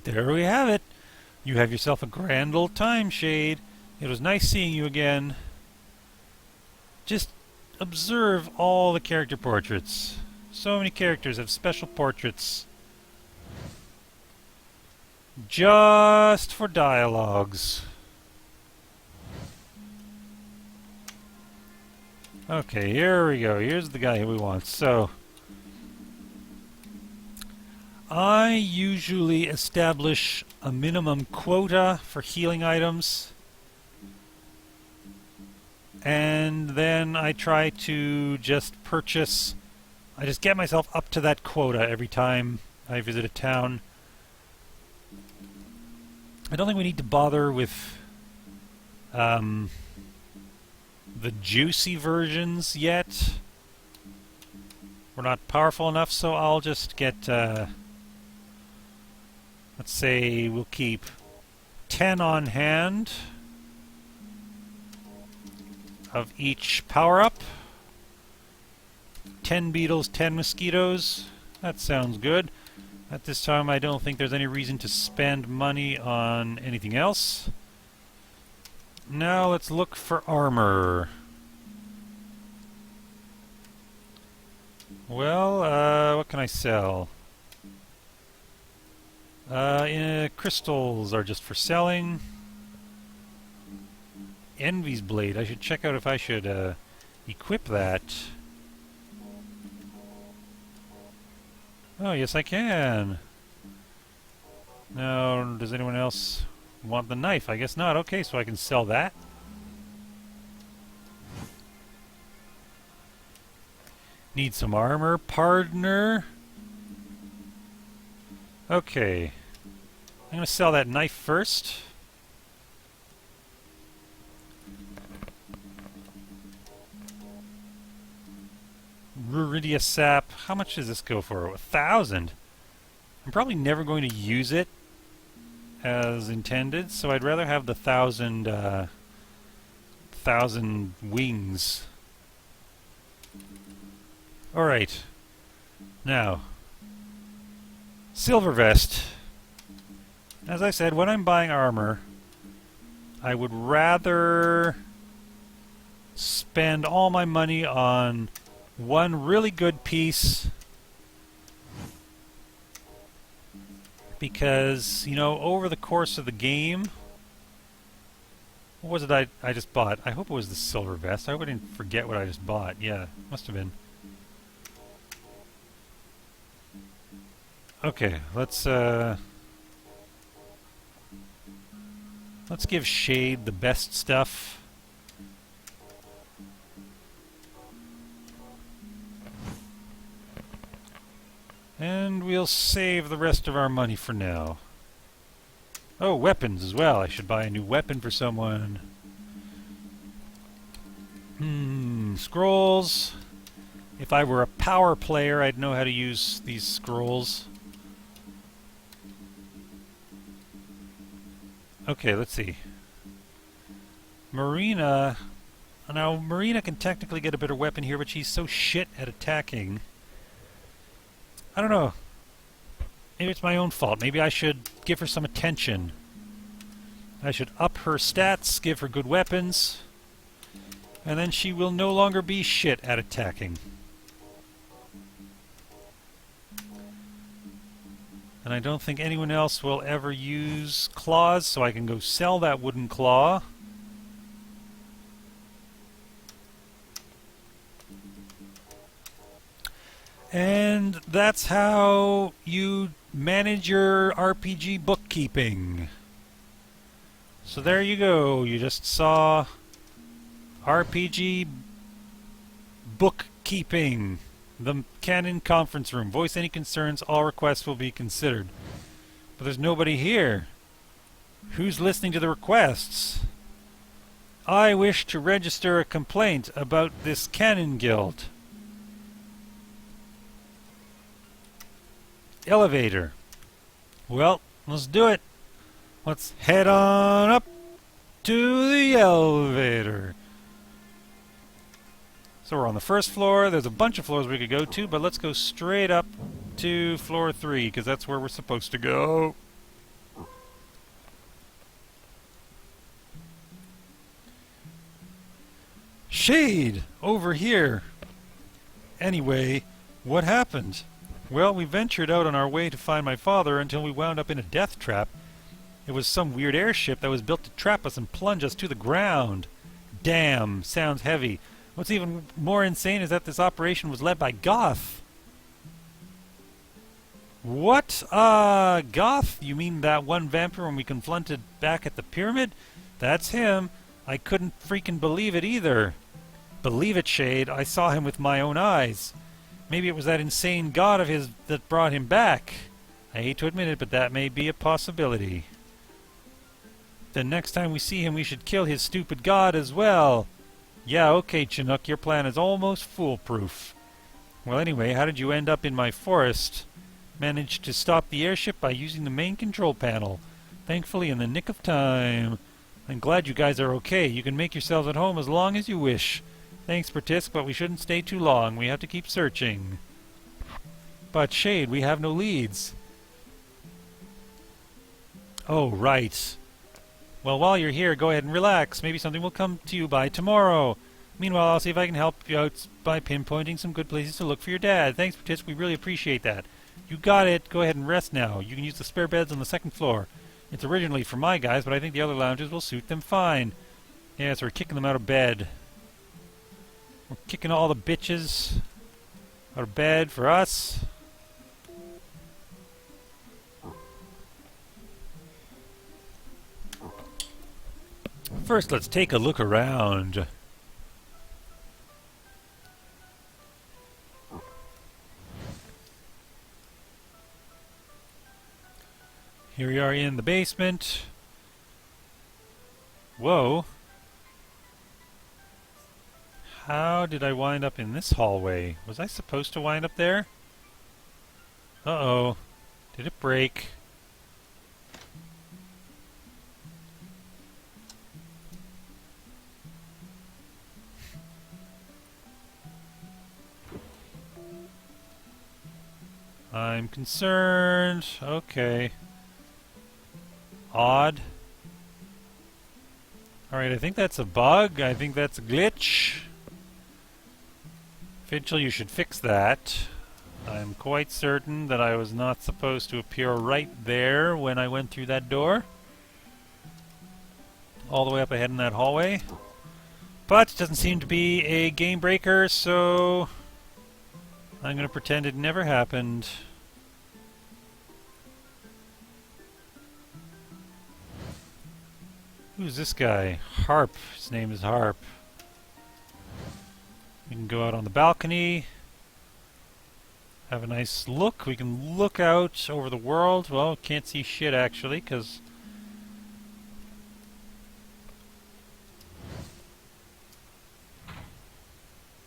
There we have it. You have yourself a grand old time, Shade. It was nice seeing you again. Just observe all the character portraits. So many characters have special portraits. Just for dialogues. Okay, here we go. Here's the guy who we want. So, I usually establish a minimum quota for healing items. And then I try to just purchase... I just get myself up to that quota every time I visit a town. I don't think we need to bother with the juicy versions yet. We're not powerful enough, so I'll just get... let's say we'll keep 10 on hand of each power-up. 10 beetles, 10 mosquitoes. That sounds good. At this time, I don't think there's any reason to spend money on anything else. Now let's look for armor. Well, what can I sell? Crystals are just for selling. Envy's Blade. I should check out if I should equip that. Oh, yes I can. Now, does anyone else want the knife? I guess not. Okay, so I can sell that. Need some armor, partner. Okay. I'm going to sell that knife first. Ruridia sap. How much does this go for? 1,000. I'm probably never going to use it as intended, so I'd rather have the 1,000 wings. Alright. Now, silver vest. As I said, when I'm buying armor, I would rather spend all my money on one really good piece, because, you know, over the course of the game, what was it I just bought? I hope it was the silver vest. I hope I didn't forget what I just bought. Yeah, must have been. Okay, let's give Shade the best stuff. And we'll save the rest of our money for now. Oh, weapons as well. I should buy a new weapon for someone. Scrolls. If I were a power player, I'd know how to use these scrolls. Okay, let's see. Marina. Now, Marina can technically get a better weapon here, but she's so shit at attacking. I don't know. Maybe it's my own fault. Maybe I should give her some attention. I should up her stats, give her good weapons, and then she will no longer be shit at attacking. And I don't think anyone else will ever use claws, so I can go sell that wooden claw. And that's how you manage your RPG bookkeeping. So there you go. You just saw RPG bookkeeping. The Canin conference room. Voice any concerns. All requests will be considered. But there's nobody here. Who's listening to the requests? I wish to register a complaint about this Canin guild. Elevator. Well, let's do it. Let's head on up to the elevator. So we're on the first floor. There's a bunch of floors we could go to, but let's go straight up to floor 3, because that's where we're supposed to go. Shade! Over here! Anyway, what happened? Well, we ventured out on our way to find my father until we wound up in a death trap. It was some weird airship that was built to trap us and plunge us to the ground. Damn, sounds heavy. What's even more insane is that this operation was led by Goth. What? Goth? You mean that one vampire when we confronted back at the pyramid? That's him. I couldn't freaking believe it either. Believe it, Shade. I saw him with my own eyes. Maybe it was that insane god of his that brought him back. I hate to admit it, but that may be a possibility. The next time we see him, we should kill his stupid god as well. Yeah, okay, Chinook, your plan is almost foolproof. Well, anyway, how did you end up in my forest? Managed to stop the airship by using the main control panel. Thankfully, in the nick of time. I'm glad you guys are okay. You can make yourselves at home as long as you wish. Thanks, Bertisk, but we shouldn't stay too long. We have to keep searching. But, Shade, we have no leads. Oh, right. Well, while you're here, go ahead and relax. Maybe something will come to you by tomorrow. Meanwhile, I'll see if I can help you out by pinpointing some good places to look for your dad. Thanks, Bertisk. We really appreciate that. You got it. Go ahead and rest now. You can use the spare beds on the second floor. It's originally for my guys, but I think the other lounges will suit them fine. Yeah, so we're kicking them out of bed. We're kicking all the bitches out of bed for us. First, let's take a look around. Here we are in the basement. Whoa. How did I wind up in this hallway? Was I supposed to wind up there? Uh-oh. Did it break? I'm concerned. Okay. Odd. Alright, I think that's a bug. I think that's a glitch. Fidchell, you should fix that. I'm quite certain that I was not supposed to appear right there when I went through that door. All the way up ahead in that hallway. But it doesn't seem to be a game breaker, so I'm going to pretend it never happened. Who's this guy? Harp. His name is Harp. We can go out on the balcony. Have a nice look. We can look out over the world. Well, can't see shit actually, because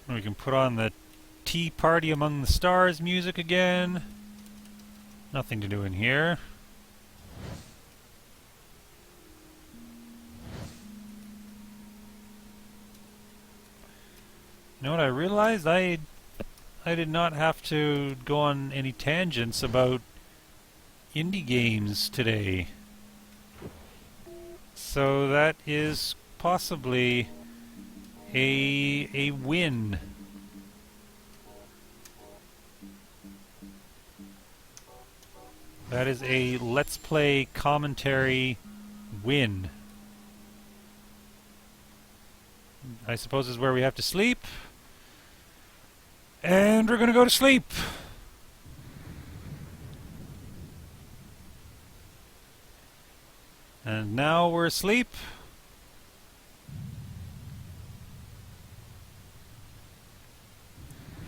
we can put on the Tea Party Among the Stars music again. Nothing to do in here. You know what I realized? I did not have to go on any tangents about indie games today. So that is possibly a win. That is a Let's Play commentary win. I suppose is where we have to sleep. And we're gonna go to sleep. And now we're asleep.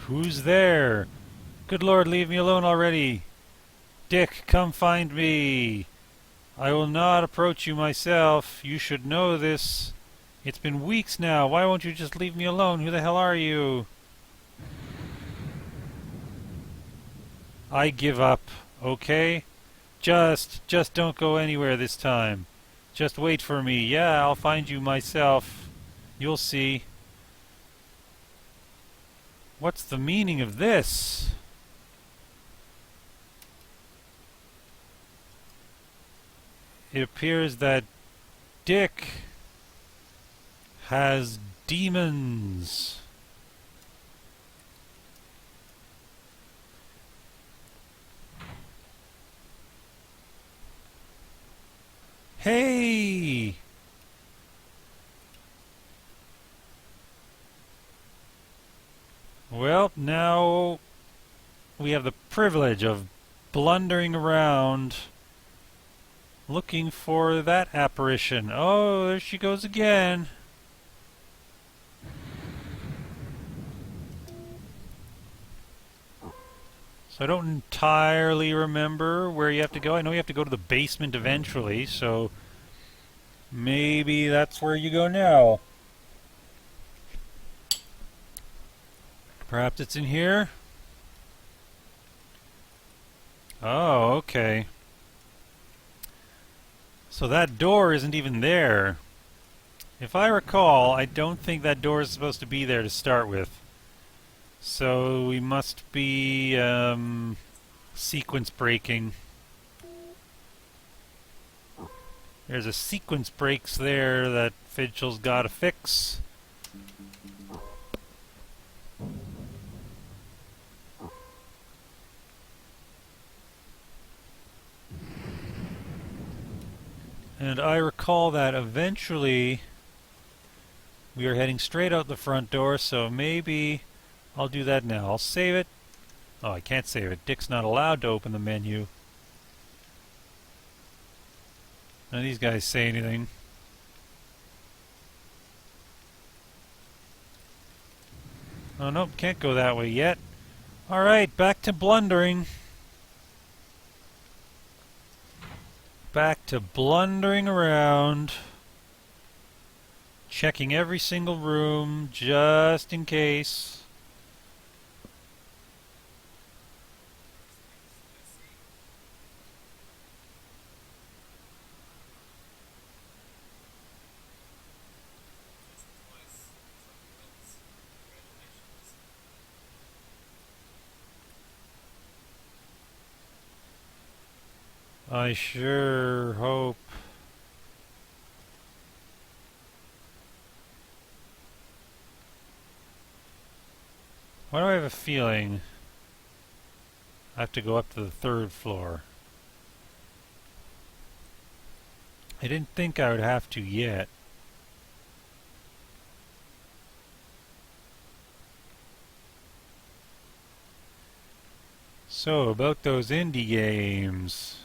Who's there? Good Lord, leave me alone already. Dick, come find me. I will not approach you myself. You should know this. It's been weeks now. Why won't you just leave me alone? Who the hell are you? I give up, okay? Just don't go anywhere this time. Just wait for me. Yeah, I'll find you myself. You'll see. What's the meaning of this? It appears that Dick has demons. Hey! Well, now we have the privilege of blundering around looking for that apparition. Oh, there she goes again. So I don't entirely remember where you have to go. I know you have to go to the basement eventually, so maybe that's where you go now. Perhaps it's in here? Oh, okay. So that door isn't even there. If I recall, I don't think that door is supposed to be there to start with. So we must be sequence breaking. There's a sequence breaks there that Fidchell's got to fix. And I recall that eventually we are heading straight out the front door, so maybe I'll do that now. I'll save it. Oh, I can't save it. Dick's not allowed to open the menu. None of these guys say anything. Oh, nope, can't go that way yet. Alright, back to blundering. Back to blundering around. Checking every single room, just in case. I sure hope. Why do I have a feeling I have to go up to the 3rd floor? I didn't think I would have to yet. So, about those indie games.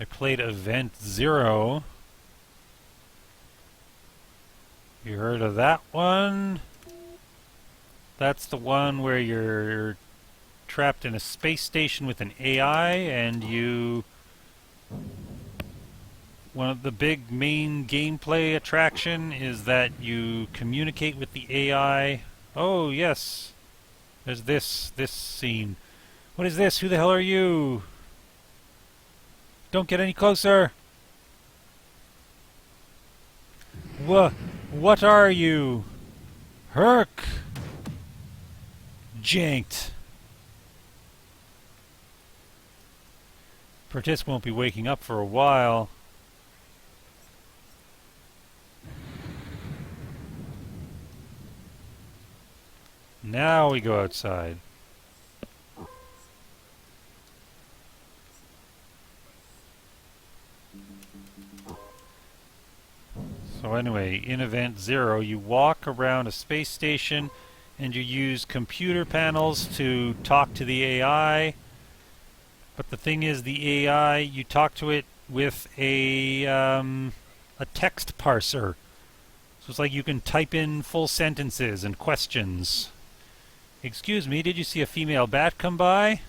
I played Event Zero. You heard of that one? That's the one where you're trapped in a space station with an AI and you... One of the big main gameplay attraction is that you communicate with the AI. Oh, yes. There's this scene. What is this? Who the hell are you? Don't get any closer. What are you? Herc. Janked. Participant won't be waking up for a while. Now we go outside. So anyway, in Event Zero, you walk around a space station and you use computer panels to talk to the AI. But the thing is, the AI, you talk to it with a text parser. So it's like you can type in full sentences and questions. Excuse me, did you see a female bat come by?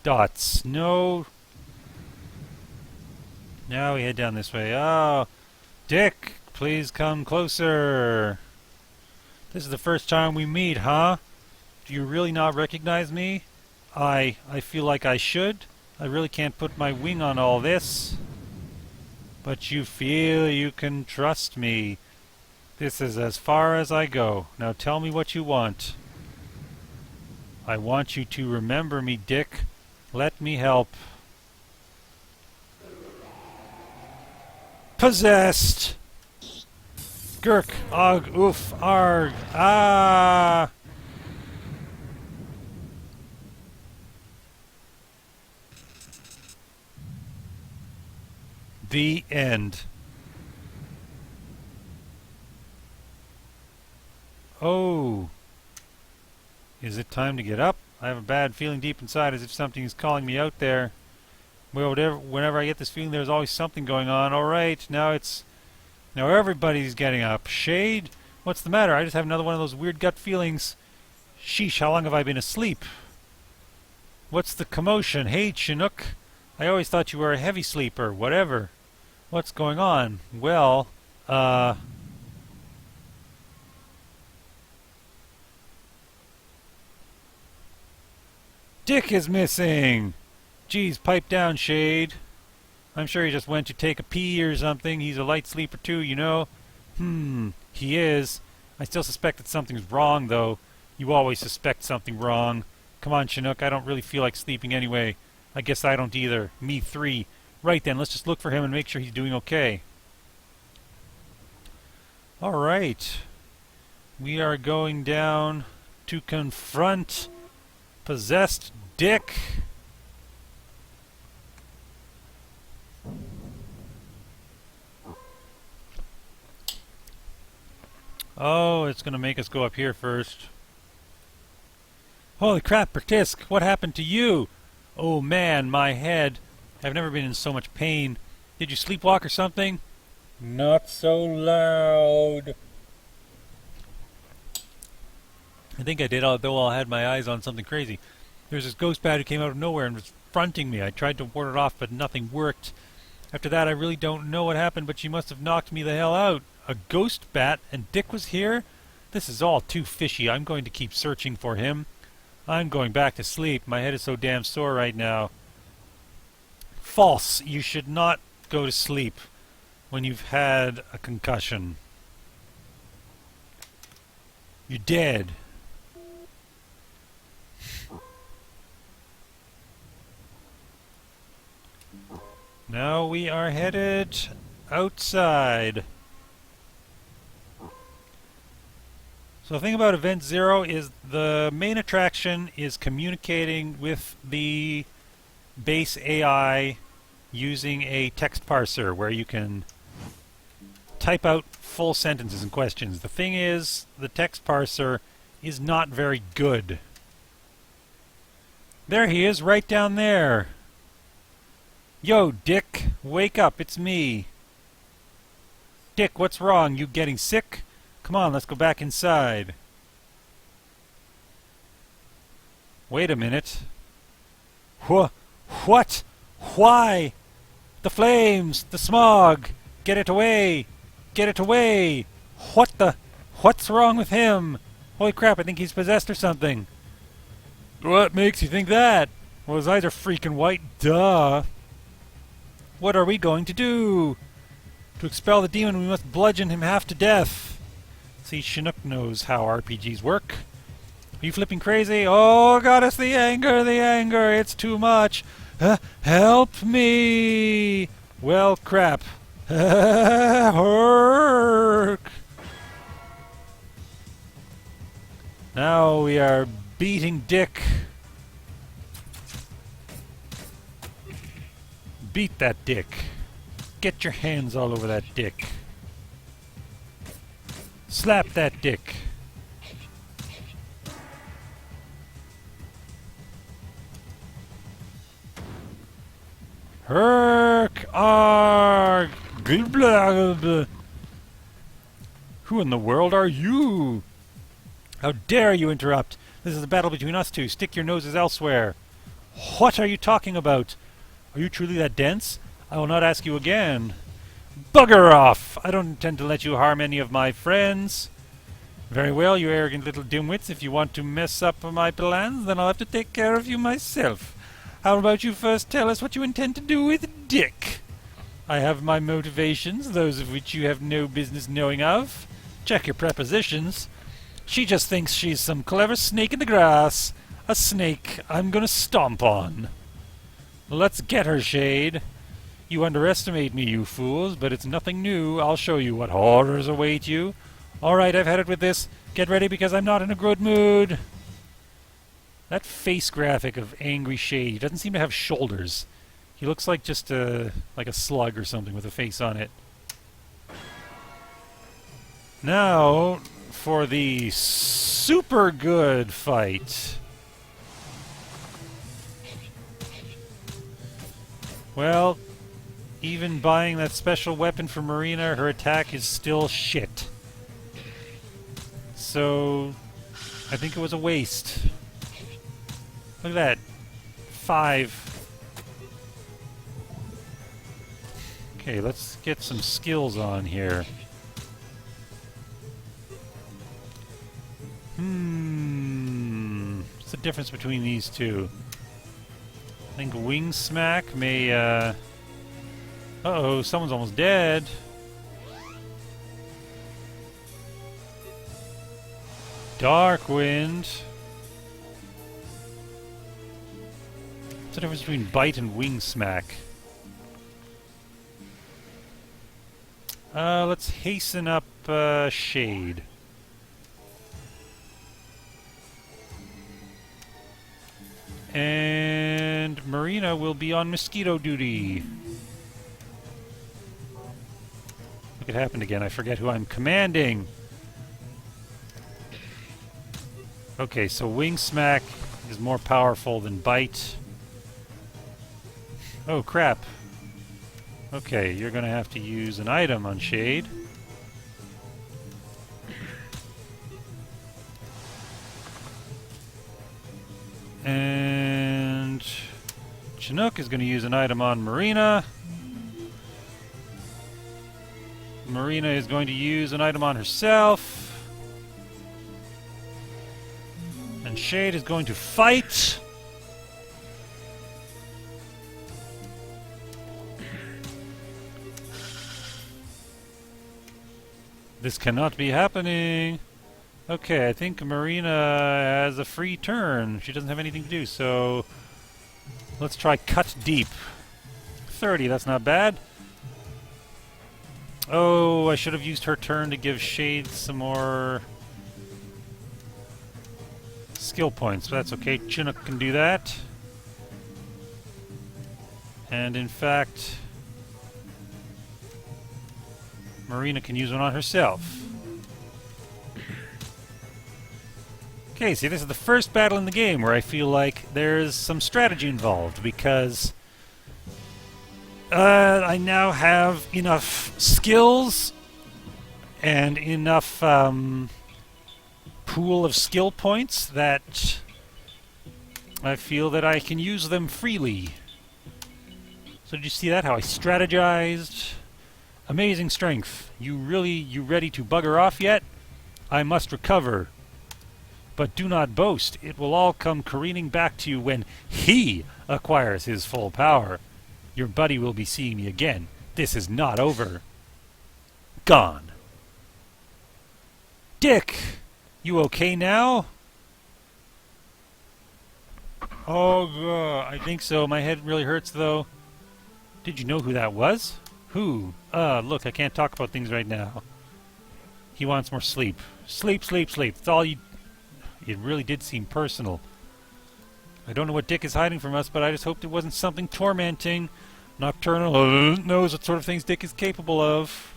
Dots. No. Now we head down this way. Oh, Dick, please come closer. This is the first time we meet, huh? Do you really not recognize me? I feel like I should. I really can't put my wing on all this. But you feel you can trust me. This is as far as I go. Now tell me what you want. I want you to remember me, Dick. Let me help. Possessed! Gurk, og, oof, arg, ah! The end. Oh. Is it time to get up? I have a bad feeling deep inside as if something is calling me out there. Well, whenever I get this feeling there's always something going on. Alright, now everybody's getting up. Shade? What's the matter? I just have another one of those weird gut feelings. Sheesh, how long have I been asleep? What's the commotion? Hey, Chinook. I always thought you were a heavy sleeper. Whatever. What's going on? Well, Dick is missing! Geez, pipe down, Shade. I'm sure he just went to take a pee or something. He's a light sleeper too, you know. He is. I still suspect that something's wrong, though. You always suspect something wrong. Come on, Chinook, I don't really feel like sleeping anyway. I guess I don't either. Me 3. Right then, let's just look for him and make sure he's doing okay. Alright. We are going down to confront possessed Dick. Oh, it's going to make us go up here first. Holy crap, Bertisk, what happened to you? Oh man, my head. I've never been in so much pain. Did you sleepwalk or something? Not so loud. I think I did, although I had my eyes on something crazy. There was this ghost bat who came out of nowhere and was fronting me. I tried to ward it off, but nothing worked. After that, I really don't know what happened, but she must have knocked me the hell out. A ghost bat, and Dick was here? This is all too fishy. I'm going to keep searching for him. I'm going back to sleep. My head is so damn sore right now. False. You should not go to sleep when you've had a concussion. You're dead. Now we are headed outside. So the thing about Event Zero is the main attraction is communicating with the base AI using a text parser where you can type out full sentences and questions. The thing is, the text parser is not very good. There he is, right down there. Yo, Dick, wake up, it's me. Dick, what's wrong? You getting sick? Come on, let's go back inside. Wait a minute. What? Why? The flames! The smog! Get it away! Get it away! What's wrong with him? Holy crap, I think he's possessed or something. What makes you think that? Well, his eyes are freaking white, duh. What are we going to do? To expel the demon, we must bludgeon him half to death. See, Chinook knows how RPGs work. Are you flipping crazy? Oh, goddess, the anger, it's too much. Help me! Well, crap. Herk! Now we are beating Dick. Beat that Dick. Get your hands all over that Dick. Slap that Dick. Herk! Arg! Who in the world are you? How dare you interrupt? This is a battle between us two. Stick your noses elsewhere. What are you talking about? Are you truly that dense? I will not ask you again. Bugger off! I don't intend to let you harm any of my friends. Very well, you arrogant little dimwits. If you want to mess up my plans, then I'll have to take care of you myself. How about you first tell us what you intend to do with Dick? I have my motivations, those of which you have no business knowing of. Check your prepositions. She just thinks she's some clever snake in the grass. A snake I'm gonna stomp on. Let's get her, Shade. You underestimate me, you fools, but it's nothing new. I'll show you what horrors await you. All right, I've had it with this. Get ready because I'm not in a good mood. That face graphic of angry Shade, he doesn't seem to have shoulders. He looks like just like a slug or something with a face on it. Now, for the super good fight. Well, even buying that special weapon for Marina, her attack is still shit. So, I think it was a waste. Look at that. 5. Okay, let's get some skills on here. What's the difference between these two? I think Wing Smack may Uh-oh, someone's almost dead. Darkwind. What's the difference between bite and wing smack? Let's hasten up Shade. And Marina will be on mosquito duty. Look, it happened again. I forget who I'm commanding. Okay, so Wing Smack is more powerful than Bite. Oh, crap. Okay, you're going to have to use an item on Shade. And Chinook is going to use an item on Marina. Marina is going to use an item on herself. And Shade is going to fight. This cannot be happening. Okay, I think Marina has a free turn. She doesn't have anything to do, so let's try Cut Deep. 30, that's not bad. Oh, I should have used her turn to give Shade some more skill points, but that's okay. Chinook can do that. And in fact, Marina can use one on herself. Okay, see, this is the first battle in the game where I feel like there's some strategy involved, because I now have enough skills and enough pool of skill points that I feel that I can use them freely. So did you see that? How I strategized? Amazing strength. You ready to bugger off yet? I must recover. But do not boast. It will all come careening back to you when he acquires his full power. Your buddy will be seeing me again. This is not over. Gone. Dick! You okay now? Oh, I think so. My head really hurts, though. Did you know who that was? Who? Look, I can't talk about things right now. He wants more sleep. Sleep, sleep, sleep. That's all you... It really did seem personal. I don't know what Dick is hiding from us, but I just hoped it wasn't something tormenting. Nocturnal knows what sort of things Dick is capable of.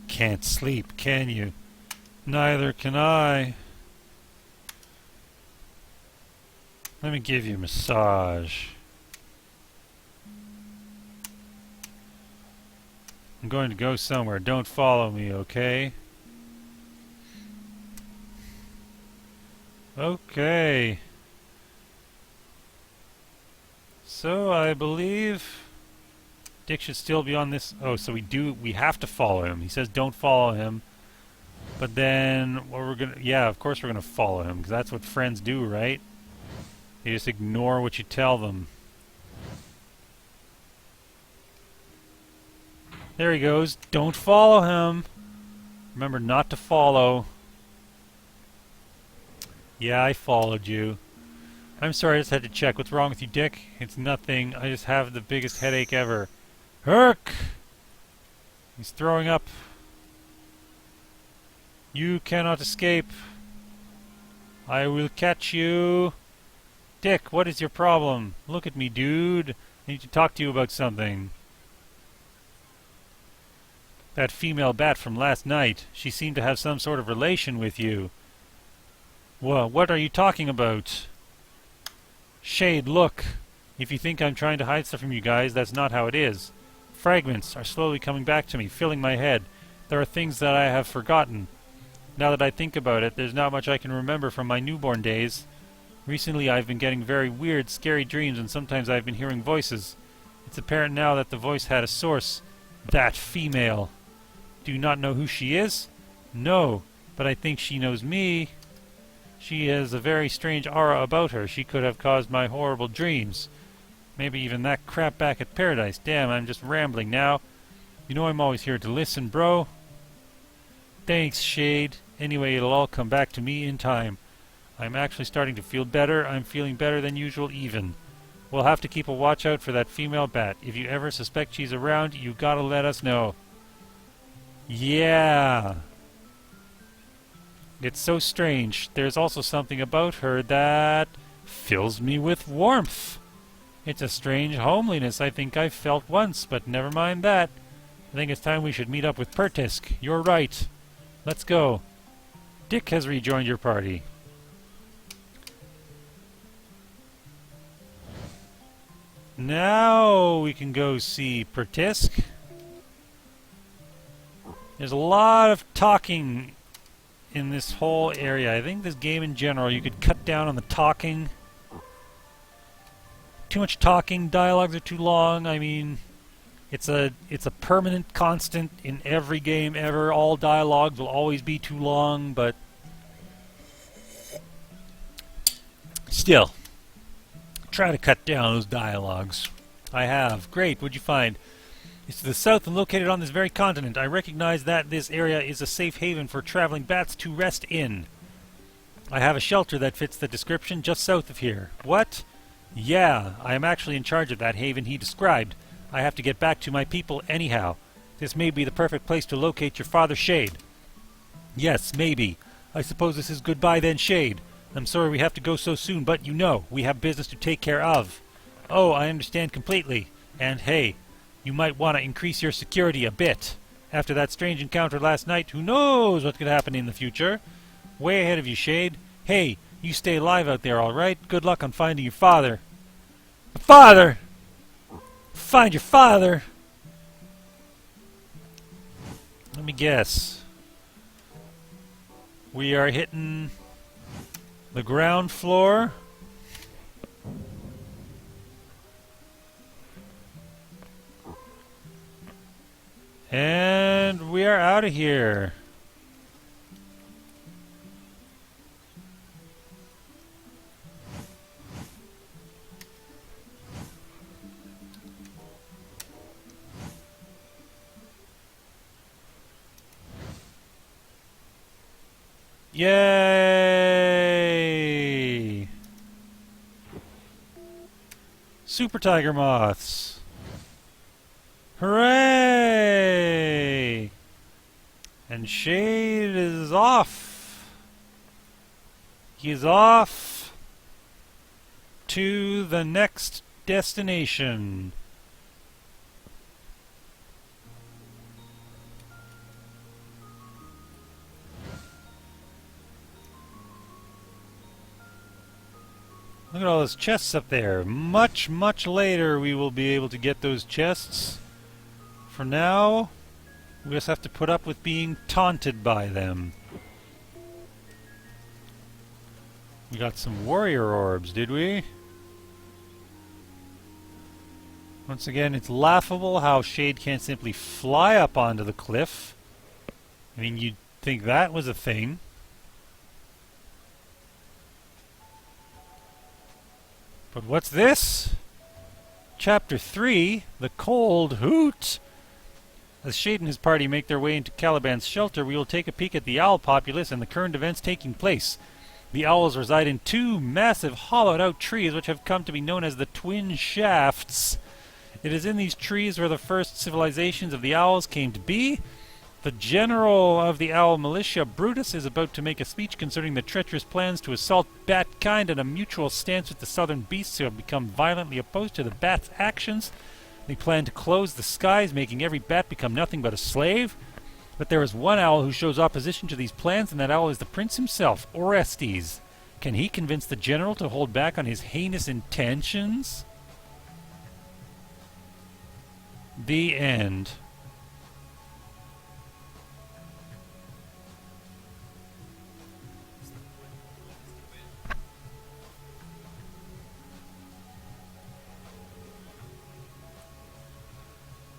Can't sleep, can you? Neither can I. Let me give you a massage. I'm going to go somewhere. Don't follow me, okay? Okay. So I believe Dick should still be on this. Oh, so we have to follow him. He says don't follow him. But then yeah, of course we're gonna follow him, because that's what friends do, right? You just ignore what you tell them. There he goes. Don't follow him. Remember not to follow. Yeah, I followed you. I'm sorry, I just had to check. What's wrong with you, Dick? It's nothing. I just have the biggest headache ever. Herc! He's throwing up. You cannot escape. I will catch you. Dick, what is your problem? Look at me, dude. I need to talk to you about something. That female bat from last night, she seemed to have some sort of relation with you. Well, what are you talking about? Shade, look. If you think I'm trying to hide stuff from you guys, that's not how it is. Fragments are slowly coming back to me, filling my head. There are things that I have forgotten. Now that I think about it, there's not much I can remember from my newborn days. Recently I've been getting very weird, scary dreams, and sometimes I've been hearing voices. It's apparent now that the voice had a source. That female. Do you not know who she is? No. but I think she knows me. She has a very strange aura about her. She could have caused my horrible dreams. Maybe even that crap back at Paradise. Damn, I'm just rambling now. You know I'm always here to listen, bro. Thanks, Shade. Anyway, it'll all come back to me in time. I'm actually starting to feel better. I'm feeling better than usual even. We'll have to keep a watch out for that female bat. If you ever suspect she's around, you gotta let us know. Yeah. It's so strange. There's also something about her that fills me with warmth. It's a strange homeliness I think I felt once, but never mind that. I think it's time we should meet up with Pertisk. You're right. Let's go. Dick has rejoined your party. Now we can go see Pertisk. There's a lot of talking in this whole area. I think this game in general, you could cut down on the talking. Too much talking, dialogues are too long. I mean, it's a permanent constant in every game ever. All dialogues will always be too long, but still, try to cut down those dialogues. I have. Great, what'd you find? It's to the south and located on this very continent. I recognize that this area is a safe haven for traveling bats to rest in. I have a shelter that fits the description just south of here. What? Yeah, I am actually in charge of that haven he described. I have to get back to my people anyhow. This may be the perfect place to locate your father, Shade. Yes, maybe. I suppose this is goodbye then, Shade. I'm sorry we have to go so soon, but you know, we have business to take care of. Oh, I understand completely. And hey, you might want to increase your security a bit. After that strange encounter last night, who knows what could happen in the future? Way ahead of you, Shade. Hey, you stay alive out there, all right? Good luck on finding your father. Father! Find your father! Let me guess. We are hitting the ground floor. And we are out of here. Yay! Super Tiger Moths. Hooray! And Shade is off. He's off to the next destination. Look at all those chests up there. Much, much later we will be able to get those chests. For now, we just have to put up with being taunted by them. We got some warrior orbs, did we? Once again, it's laughable how Shade can't simply fly up onto the cliff. I mean, you'd think that was a thing. But what's this? Chapter 3, The Cold Hoot. As Shade and his party make their way into Caliban's shelter, we will take a peek at the owl populace and the current events taking place. The owls reside in two massive hollowed-out trees which have come to be known as the Twin Shafts. It is in these trees where the first civilizations of the owls came to be. The general of the owl militia, Brutus, is about to make a speech concerning the treacherous plans to assault bat-kind and a mutual stance with the southern beasts who have become violently opposed to the bat's actions. They plan to close the skies, making every bat become nothing but a slave. But there is one owl who shows opposition to these plans, and that owl is the prince himself, Orestes. Can he convince the general to hold back on his heinous intentions? The end.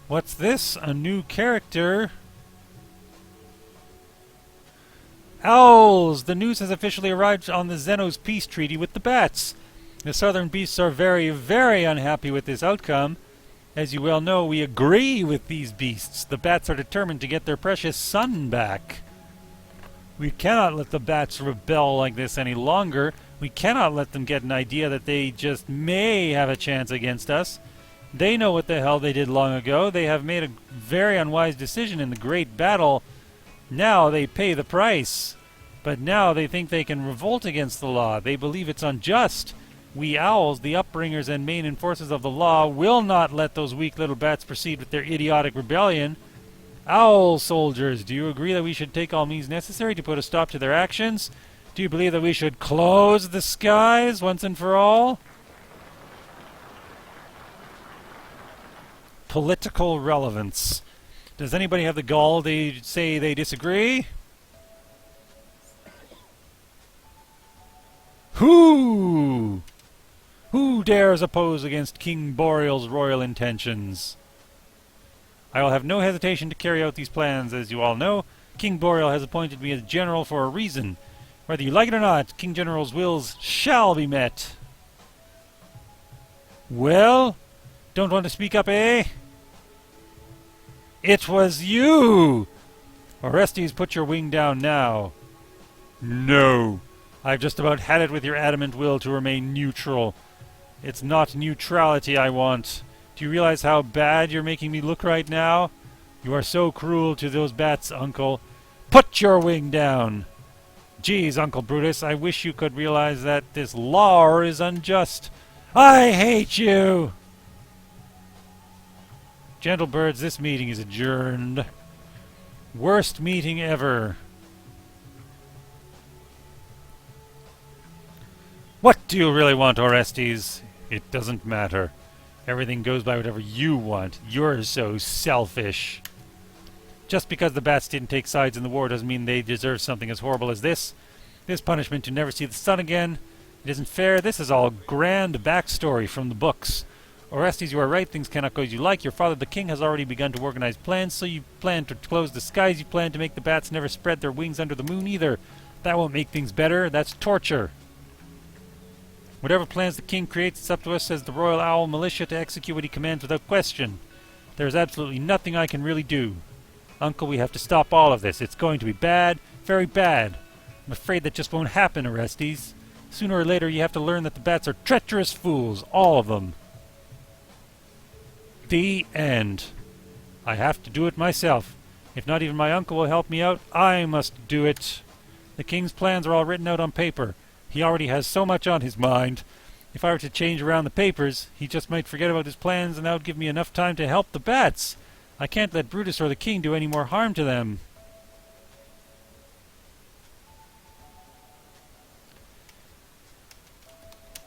What's this? A new character. Owls! The news has officially arrived on the Xenos peace treaty with the bats. The southern beasts are very, very unhappy with this outcome. As you well know, we agree with these beasts. The bats are determined to get their precious sun back. We cannot let the bats rebel like this any longer. We cannot let them get an idea that they just may have a chance against us. They know what the hell they did long ago. They have made a very unwise decision in the great battle. Now they pay the price. But now they think they can revolt against the law. They believe it's unjust. We owls, the upbringers and main enforcers of the law, will not let those weak little bats proceed with their idiotic rebellion. Owl soldiers, do you agree that we should take all means necessary to put a stop to their actions? Do you believe that we should close the skies once and for all? Political relevance. Does anybody have the gall to say they disagree? Who dares oppose against King Boreal's royal intentions? I will have no hesitation to carry out these plans. As you all know, King Boreal has appointed me as general for a reason. Whether you like it or not, King General's wills shall be met. Well, don't want to speak up, eh? It was you! Orestes, put your wing down now. No. I've just about had it with your adamant will to remain neutral. It's not neutrality I want. Do you realize how bad you're making me look right now? You are so cruel to those bats, Uncle. Put your wing down! Geez, Uncle Brutus, I wish you could realize that this law is unjust. I hate you! Gentle birds, this meeting is adjourned. Worst meeting ever. What do you really want, Orestes? It doesn't matter. Everything goes by whatever you want. You're so selfish. Just because the bats didn't take sides in the war doesn't mean they deserve something as horrible as this. This punishment to never see the sun again. It isn't fair. This is all grand backstory from the books. Orestes, you are right. Things cannot go as you like. Your father, the king, has already begun to organize plans. So you plan to close the skies. You plan to make the bats never spread their wings under the moon either. That won't make things better. That's torture. Whatever plans the king creates, it's up to us as the Royal Owl Militia to execute what he commands without question. There is absolutely nothing I can really do. Uncle, we have to stop all of this. It's going to be bad, very bad. I'm afraid that just won't happen, Orestes. Sooner or later you have to learn that the bats are treacherous fools, all of them. The end. I have to do it myself. If not even my uncle will help me out, I must do it. The king's plans are all written out on paper. He already has so much on his mind. If I were to change around the papers, he just might forget about his plans, and that would give me enough time to help the bats. I can't let Brutus or the king do any more harm to them.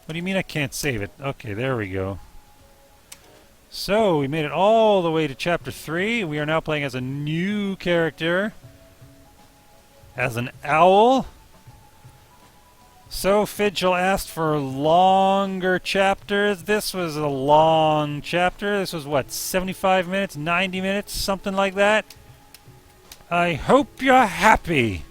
What do you mean I can't save it? Okay, there we go. So, we made it all the way to Chapter 3. We are now playing as a new character. As an owl. So, Fidchell asked for longer chapters. This was a long chapter. This was, what, 75 minutes, 90 minutes, something like that? I hope you're happy.